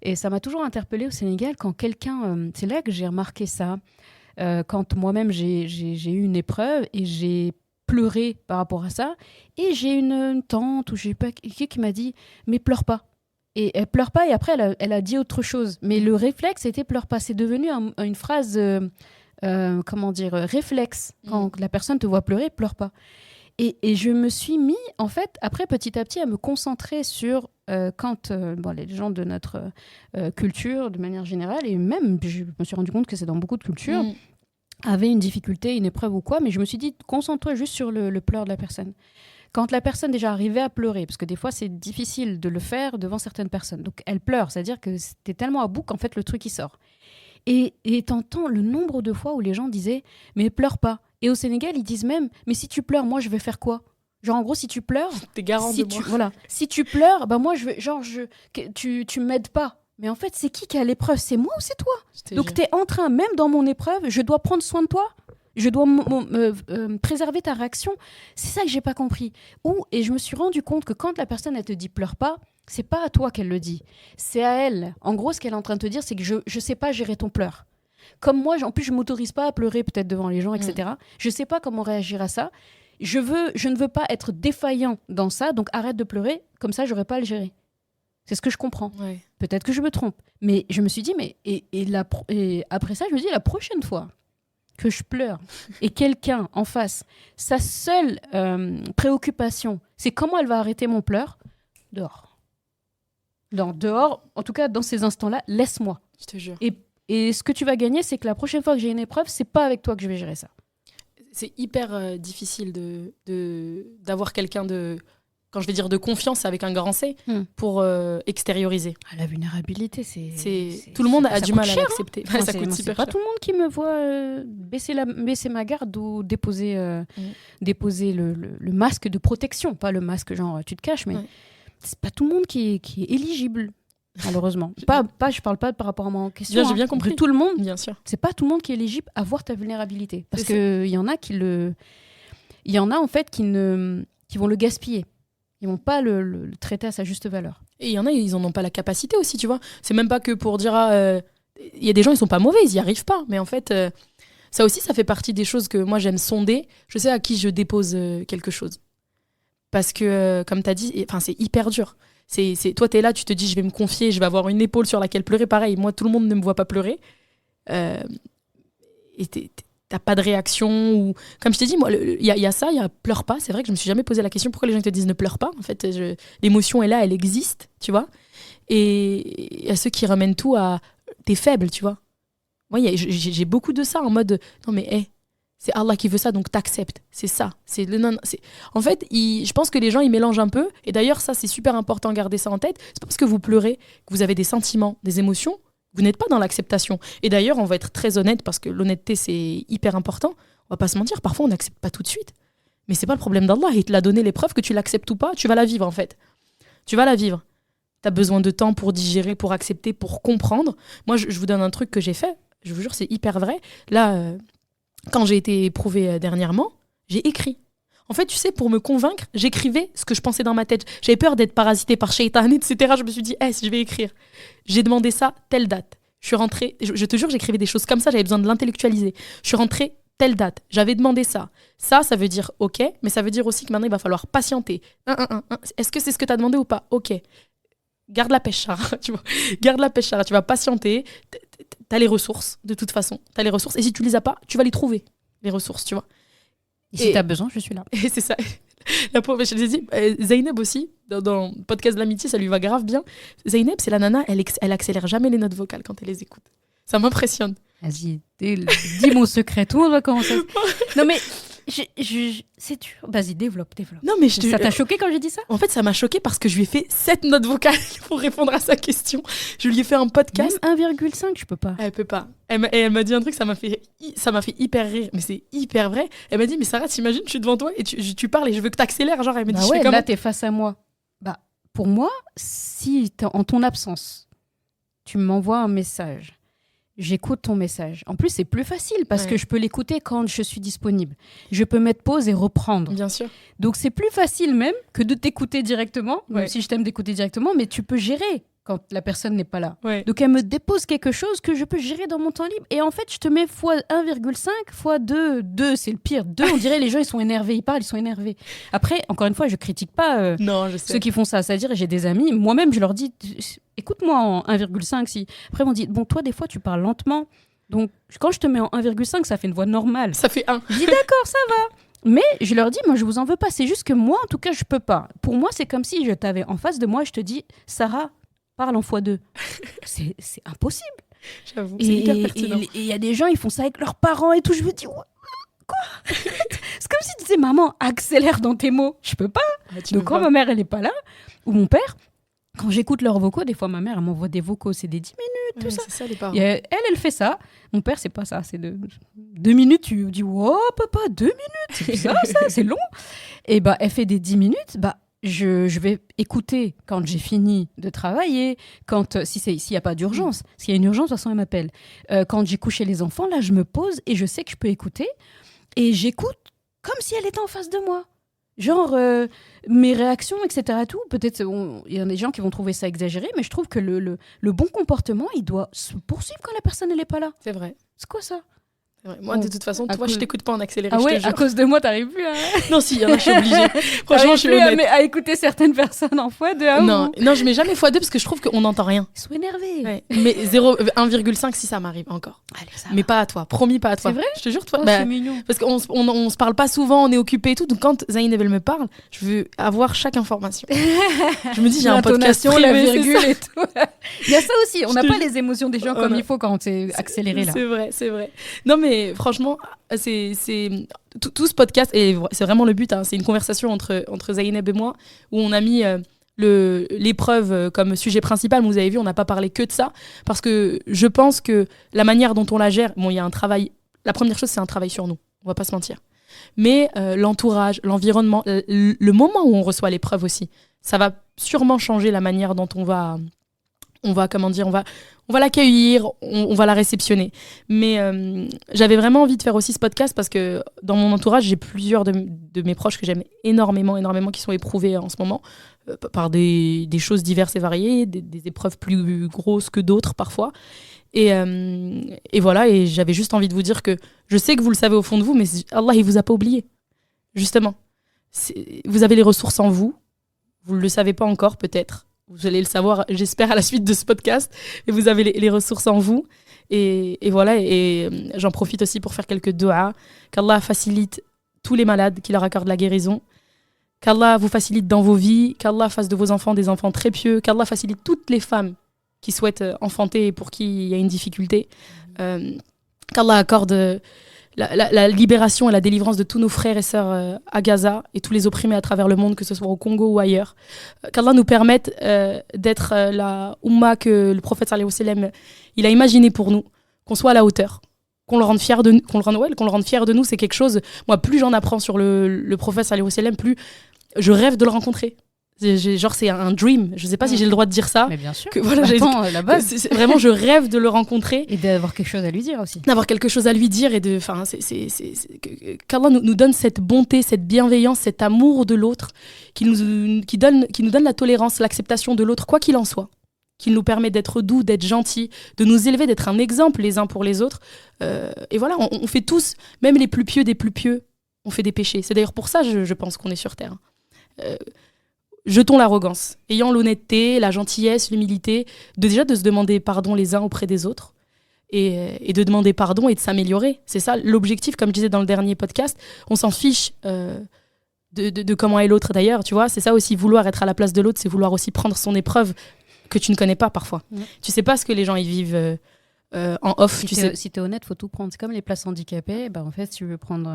Speaker 1: et ça m'a toujours interpellée au Sénégal quand quelqu'un... c'est là que j'ai remarqué ça, quand moi-même j'ai eu une épreuve et j'ai pleurer par rapport à ça. Et j'ai une tante ou je sais pas qui m'a dit mais pleure pas. Et elle pleure pas et après elle a dit autre chose. Mais le réflexe était pleure pas. C'est devenu une phrase réflexe. Quand la personne te voit pleurer, pleure pas. Et je me suis mis, en fait, après, petit à petit, à me concentrer sur quand les gens de notre culture, de manière générale, et même, je me suis rendu compte que c'est dans beaucoup de cultures, avaient une difficulté, une épreuve ou quoi, mais je me suis dit, concentre-toi juste sur le pleur de la personne. Quand la personne déjà arrivait à pleurer, parce que des fois, c'est difficile de le faire devant certaines personnes. Donc, elle pleure, c'est-à-dire que c'était tellement à bout qu'en fait, le truc, il sort. Et t'entends le nombre de fois où les gens disaient « mais pleure pas ». Et au Sénégal, ils disent même « mais si tu pleures, moi, je vais faire quoi ?» Genre, en gros, si tu pleures...
Speaker 2: T'es garant de moi.
Speaker 1: Voilà. Si tu pleures, bah moi, tu m'aides pas. Mais en fait, c'est qui a l'épreuve ? C'est moi ou c'est toi ? Donc, t'es en train, même dans mon épreuve, je dois prendre soin de toi ? Je dois préserver ta réaction. C'est ça que j'ai pas compris. Et je me suis rendu compte que quand la personne, elle te dit « pleure pas », c'est pas à toi qu'elle le dit, c'est à elle. En gros, ce qu'elle est en train de te dire, c'est que je sais pas gérer ton pleur. Comme moi, en plus, je m'autorise pas à pleurer peut-être devant les gens, etc. Je sais pas comment réagir à ça. Je ne veux pas être défaillant dans ça, donc arrête de pleurer, comme ça, j'aurais pas à le gérer. C'est ce que je comprends. Ouais. Peut-être que je me trompe. Mais je me suis dit, et après ça, je me dis, la prochaine fois que je pleure et quelqu'un en face, sa seule préoccupation, c'est comment elle va arrêter mon pleur, dehors. Dehors, en tout cas, dans ces instants-là, laisse-moi.
Speaker 2: Je te jure.
Speaker 1: Et ce que tu vas gagner, c'est que la prochaine fois que j'ai une épreuve, c'est pas avec toi que je vais gérer ça.
Speaker 2: C'est hyper difficile d'avoir quelqu'un quand je vais dire de confiance avec un grand C, pour extérioriser.
Speaker 1: La vulnérabilité, c'est
Speaker 2: tout le monde a du mal à l'accepter.
Speaker 1: Ça coûte super cher. C'est pas tout le monde qui me voit baisser ma garde ou déposer le masque de protection. Pas le masque genre tu te caches, mais c'est pas tout le monde qui est éligible. Malheureusement. Je parle pas par rapport à ma question.
Speaker 2: J'ai bien compris.
Speaker 1: De tout le monde.
Speaker 2: Bien sûr.
Speaker 1: C'est pas tout le monde qui est éligible à voir ta vulnérabilité. Parce qu'il y en a il y en a en fait qui vont le gaspiller. Ils vont pas le traiter à sa juste valeur.
Speaker 2: Et il y en a, ils en ont pas la capacité aussi, tu vois. C'est même pas que pour dire il y a des gens, ils sont pas mauvais, ils y arrivent pas. Mais en fait, ça aussi, ça fait partie des choses que moi j'aime sonder. Je sais à qui je dépose quelque chose. Parce que, comme tu as dit, c'est hyper dur. Toi, tu es là, tu te dis, je vais me confier, je vais avoir une épaule sur laquelle pleurer. Pareil, moi, tout le monde ne me voit pas pleurer. Et t'as pas de réaction. Ou... Comme je t'ai dit, il y a ça, il y a pleure pas. C'est vrai que je me suis jamais posé la question pourquoi les gens te disent ne pleure pas. En fait, l'émotion est là, elle existe, tu vois. Et il y a ceux qui ramènent tout à t'es faible, tu vois. Moi, j'ai beaucoup de ça en mode, non mais c'est Allah qui veut ça, donc t'acceptes. C'est ça. En fait, je pense que les gens, ils mélangent un peu. Et d'ailleurs, ça, c'est super important de garder ça en tête. C'est pas parce que vous pleurez, que vous avez des sentiments, des émotions, vous n'êtes pas dans l'acceptation. Et d'ailleurs, on va être très honnête, parce que l'honnêteté, c'est hyper important. On va pas se mentir, parfois, on n'accepte pas tout de suite. Mais c'est pas le problème d'Allah. Il te l'a donné l'épreuve, que tu l'acceptes ou pas, tu vas la vivre, en fait. Tu vas la vivre. T'as besoin de temps pour digérer, pour accepter, pour comprendre. Moi, je vous donne un truc que j'ai fait. Je vous jure, c'est hyper vrai. Là... Quand j'ai été éprouvée dernièrement, j'ai écrit. En fait, tu sais, pour me convaincre, j'écrivais ce que je pensais dans ma tête. J'avais peur d'être parasitée par Shaitan, etc. Je me suis dit, je vais écrire. J'ai demandé ça, telle date. Je suis rentrée, je te jure, j'écrivais des choses comme ça, j'avais besoin de l'intellectualiser. Je suis rentrée, telle date. J'avais demandé ça. Ça veut dire OK, mais ça veut dire aussi que maintenant, il va falloir patienter. Est-ce que c'est ce que tu as demandé ou pas ? OK. Garde la pêche, Chara, tu vois. Garde la pêche, Chara. Tu vas patienter. T'as les ressources, de toute façon. T'as les ressources. Et si tu les as pas, tu vas les trouver, les ressources, tu vois.
Speaker 1: Et si t'as besoin, je suis là.
Speaker 2: Et c'est ça. La pauvre, je l'ai dit, Zeynep aussi, dans le podcast de l'amitié, ça lui va grave bien. Zeynep, c'est la nana, elle accélère jamais les notes vocales quand elle les écoute. Ça m'impressionne.
Speaker 1: Vas-y, dis mon secret. Tout le monde va commencer. Non mais... c'est dur. Vas-y, développe.
Speaker 2: Non, mais
Speaker 1: ça t'a choqué quand j'ai dit ça ?
Speaker 2: En fait, ça m'a choqué parce que je lui ai fait 7 notes vocales pour répondre à sa question. Je lui ai fait un podcast.
Speaker 1: Même 1,5, je peux pas.
Speaker 2: Elle peut pas. Elle m'a dit un truc, ça m'a fait hyper rire. Mais c'est hyper vrai. Elle m'a dit, mais Sarah, t'imagines, je suis devant toi et tu parles et je veux que t'accélères. Genre, elle m'a dit, je fais comment ?
Speaker 1: Là, t'es face à moi. Pour moi, si en ton absence, tu m'envoies un message... J'écoute ton message. En plus, c'est plus facile parce que je peux l'écouter quand je suis disponible. Je peux mettre pause et reprendre.
Speaker 2: Bien sûr.
Speaker 1: Donc, c'est plus facile même que de t'écouter directement, même si je t'aime d'écouter directement, mais tu peux gérer. quand la personne n'est pas là.
Speaker 2: Ouais.
Speaker 1: Donc, elle me dépose quelque chose que je peux gérer dans mon temps libre. Et en fait, je te mets fois 1,5, fois 2. 2, c'est le pire. 2, on dirait les gens, ils sont énervés. Ils parlent, ils sont énervés. Après, encore une fois, je critique pas
Speaker 2: Non, je sais.
Speaker 1: ceux qui font ça. C'est-à-dire, j'ai des amis, moi-même, je leur dis, écoute-moi en 1,5. Si. Après, ils m'ont dit, bon, toi, des fois, tu parles lentement. Donc, quand je te mets en 1,5, ça fait une voix normale.
Speaker 2: Ça fait 1.
Speaker 1: Je dis, d'accord, ça va. Mais je leur dis, moi, je vous en veux pas. C'est juste que moi, en tout cas, je peux pas. Pour moi, c'est comme si je t'avais en face de moi et je te dis, Sarah, parle en x2. C'est impossible.
Speaker 2: J'avoue, c'est hyper pertinent.
Speaker 1: Et il y a des gens, ils font ça avec leurs parents et tout. Je me dis, quoi? C'est comme si tu disais, maman, accélère dans tes mots. Je peux pas. Donc quand ma mère, elle est pas là, ou mon père, quand j'écoute leurs vocaux, des fois, ma mère, elle m'envoie des vocaux, c'est des 10 minutes, tout ça.
Speaker 2: C'est ça, les parents.
Speaker 1: Et elle fait ça. Mon père, c'est pas ça. C'est 2 minutes, tu dis, oh, papa, 2 minutes. C'est bizarre, ça, c'est long. Et bah, elle fait des 10 minutes, bah, je vais écouter quand j'ai fini de travailler, quand s'il n'y a pas d'urgence. S'il y a une urgence, de toute façon, elle m'appelle. Quand j'ai couché les enfants, là, je me pose et je sais que je peux écouter. Et j'écoute comme si elle était en face de moi. Genre, mes réactions, etc. Tout. Peut-être, il y a des gens qui vont trouver ça exagéré, mais je trouve que le bon comportement, il doit se poursuivre quand la personne, elle n'est pas là.
Speaker 2: C'est vrai.
Speaker 1: C'est quoi ça?
Speaker 2: Ouais. Moi, de toute façon, toi, je t'écoute pas en accéléré.
Speaker 1: Ah
Speaker 2: je
Speaker 1: ouais,
Speaker 2: te jure.
Speaker 1: à cause de moi, t'arrives plus à...
Speaker 2: Non, si, je suis obligée. Franchement, je suis honnête.
Speaker 1: à écouter certaines personnes en x2.
Speaker 2: Non, je mets jamais x2 parce que je trouve qu'on n'entend rien.
Speaker 1: Ils sont énervés.
Speaker 2: Ouais. Mais 1,5 si ça m'arrive encore.
Speaker 1: Allez, ça
Speaker 2: mais pas à toi, promis pas à toi.
Speaker 1: C'est vrai?
Speaker 2: Je te jure, toi.
Speaker 1: Oh, c'est mignon.
Speaker 2: Parce qu'on se parle pas souvent, on est occupé et tout. Donc quand Zainab elle me parle, je veux avoir chaque information. Je me dis, j'ai un podcast privé,
Speaker 1: la virgule et tout. Il y a ça aussi. On n'a pas
Speaker 2: jure.
Speaker 1: les émotions des gens comme il faut quand c'est accéléré là.
Speaker 2: C'est vrai. Non mais franchement, tout ce podcast, et c'est vraiment le but, hein, c'est une conversation entre Zainab et moi, où on a mis l'épreuve comme sujet principal. Vous avez vu, on n'a pas parlé que de ça, parce que je pense que la manière dont on la gère, bon, il y a un travail, la première chose c'est un travail sur nous, on va pas se mentir. Mais l'entourage, l'environnement, le moment où on reçoit l'épreuve aussi, ça va sûrement changer la manière dont on va l'accueillir, on va la réceptionner. Mais j'avais vraiment envie de faire aussi ce podcast parce que dans mon entourage, j'ai plusieurs de mes proches que j'aime énormément, qui sont éprouvés en ce moment par des choses diverses et variées, des épreuves plus grosses que d'autres parfois. Et voilà, et j'avais juste envie de vous dire que je sais que vous le savez au fond de vous, mais Allah, il vous a pas oublié. Justement. Vous avez les ressources en vous. Vous ne le savez pas encore, peut-être. Vous allez le savoir, j'espère, à la suite de ce podcast. Et vous avez les ressources en vous. Et voilà, et j'en profite aussi pour faire quelques doigts. Qu'Allah facilite tous les malades, qu'il leur accorde la guérison. Qu'Allah vous facilite dans vos vies. Qu'Allah fasse de vos enfants des enfants très pieux. Qu'Allah facilite toutes les femmes qui souhaitent enfanter et pour qui il y a une difficulté. Qu'Allah accorde la libération et la délivrance de tous nos frères et sœurs à Gaza et tous les opprimés à travers le monde, que ce soit au Congo ou ailleurs. Qu'Allah nous permette d'être la Ummah que le prophète sallallahu alayhi wa sallam, il a imaginé pour nous, qu'on soit à la hauteur, qu'on le rende fier de nous, qu'on le rende fier de nous. C'est quelque chose, moi, plus j'en apprends sur le prophète sallallahu alayhi wa sallam, plus je rêve de le rencontrer. Genre c'est un dream, je sais pas si j'ai le droit de dire ça,
Speaker 1: mais bien sûr,
Speaker 2: que, voilà,
Speaker 1: la base.
Speaker 2: Vraiment je rêve de le rencontrer
Speaker 1: et d'avoir quelque chose à lui dire aussi,
Speaker 2: d'avoir quelque chose à lui dire et de, enfin qu'Allah nous donne cette bonté, cette bienveillance, cet amour de l'autre, qui nous donne la tolérance, l'acceptation de l'autre, quoi qu'il en soit, qui nous permet d'être doux, d'être gentils, de nous élever, d'être un exemple les uns pour les autres. Et voilà, on fait tous, même les plus pieux des plus pieux, on fait des péchés. C'est d'ailleurs pour ça je pense qu'on est sur terre. Jetons l'arrogance, ayant l'honnêteté, la gentillesse, l'humilité, de se demander pardon les uns auprès des autres et de demander pardon et de s'améliorer. C'est ça l'objectif, comme je disais dans le dernier podcast. On s'en fiche de comment est l'autre d'ailleurs, tu vois. C'est ça aussi, vouloir être à la place de l'autre, c'est vouloir aussi prendre son épreuve que tu ne connais pas parfois. Tu sais pas ce que les gens y vivent en off.
Speaker 1: Si t'es honnête, faut tout prendre. C'est comme les places handicapées. Bah, en fait, si tu veux prendre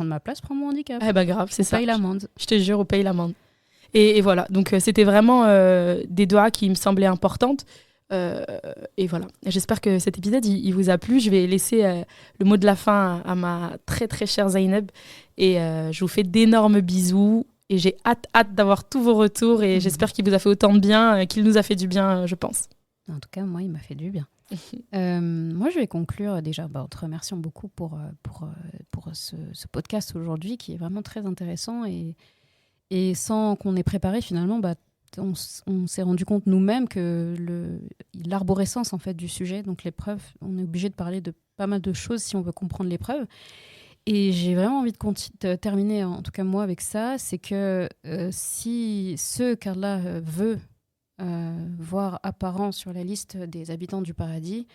Speaker 1: ma place, prends mon handicap.
Speaker 2: Eh ben grave, c'est ça.
Speaker 1: Paye l'amende.
Speaker 2: Je te jure, on paye l'amende. Et voilà, donc c'était vraiment des doigts qui me semblaient importantes. Et voilà, j'espère que cet épisode, il vous a plu. Je vais laisser le mot de la fin à ma très très chère Zainab. Et je vous fais d'énormes bisous. Et j'ai hâte d'avoir tous vos retours. Et j'espère qu'il vous a fait autant de bien qu'il nous a fait du bien, je pense.
Speaker 1: En tout cas, moi, il m'a fait du bien. Moi, je vais conclure déjà en te remerciant beaucoup pour ce podcast aujourd'hui qui est vraiment très intéressant et sans qu'on ait préparé finalement, on s'est rendu compte nous-mêmes que l'arborescence en fait du sujet, donc l'épreuve, on est obligé de parler de pas mal de choses si on veut comprendre l'épreuve. Et j'ai vraiment envie de terminer, en tout cas moi, avec ça, c'est que si ceux qu'Allah veut voir apparents sur la liste des habitants du paradis,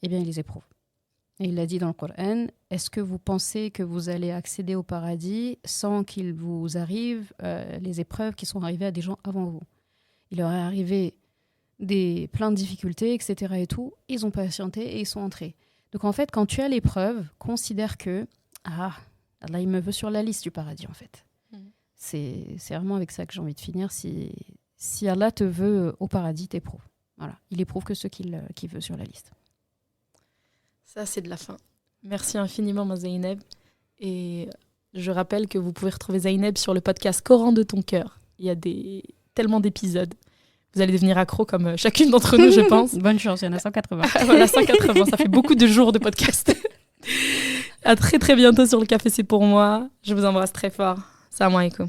Speaker 1: eh bien, il les éprouve. Et il l'a dit dans le Coran, est-ce que vous pensez que vous allez accéder au paradis sans qu'il vous arrive les épreuves qui sont arrivées à des gens avant vous? Il leur est arrivé plein de difficultés, etc. et tout. Ils ont patienté et ils sont entrés. Donc en fait, quand tu as l'épreuve, considère que Allah, il me veut sur la liste du paradis, en fait. C'est vraiment avec ça que j'ai envie de finir. Si Allah te veut au paradis, t'éprouve. Voilà. Il éprouve que ceux qu'il veut sur la liste.
Speaker 2: Ça, c'est de la fin. Merci infiniment, ma Zeynep. Et je rappelle que vous pouvez retrouver Zeynep sur le podcast Coran de ton cœur. Il y a tellement d'épisodes. Vous allez devenir accro comme chacune d'entre nous, je pense.
Speaker 1: Bonne chance, il y en a 180.
Speaker 2: Voilà, 180, ça fait beaucoup de jours de podcast. À très très bientôt sur le Café C'est pour moi. Je vous embrasse très fort. Salam alaikum.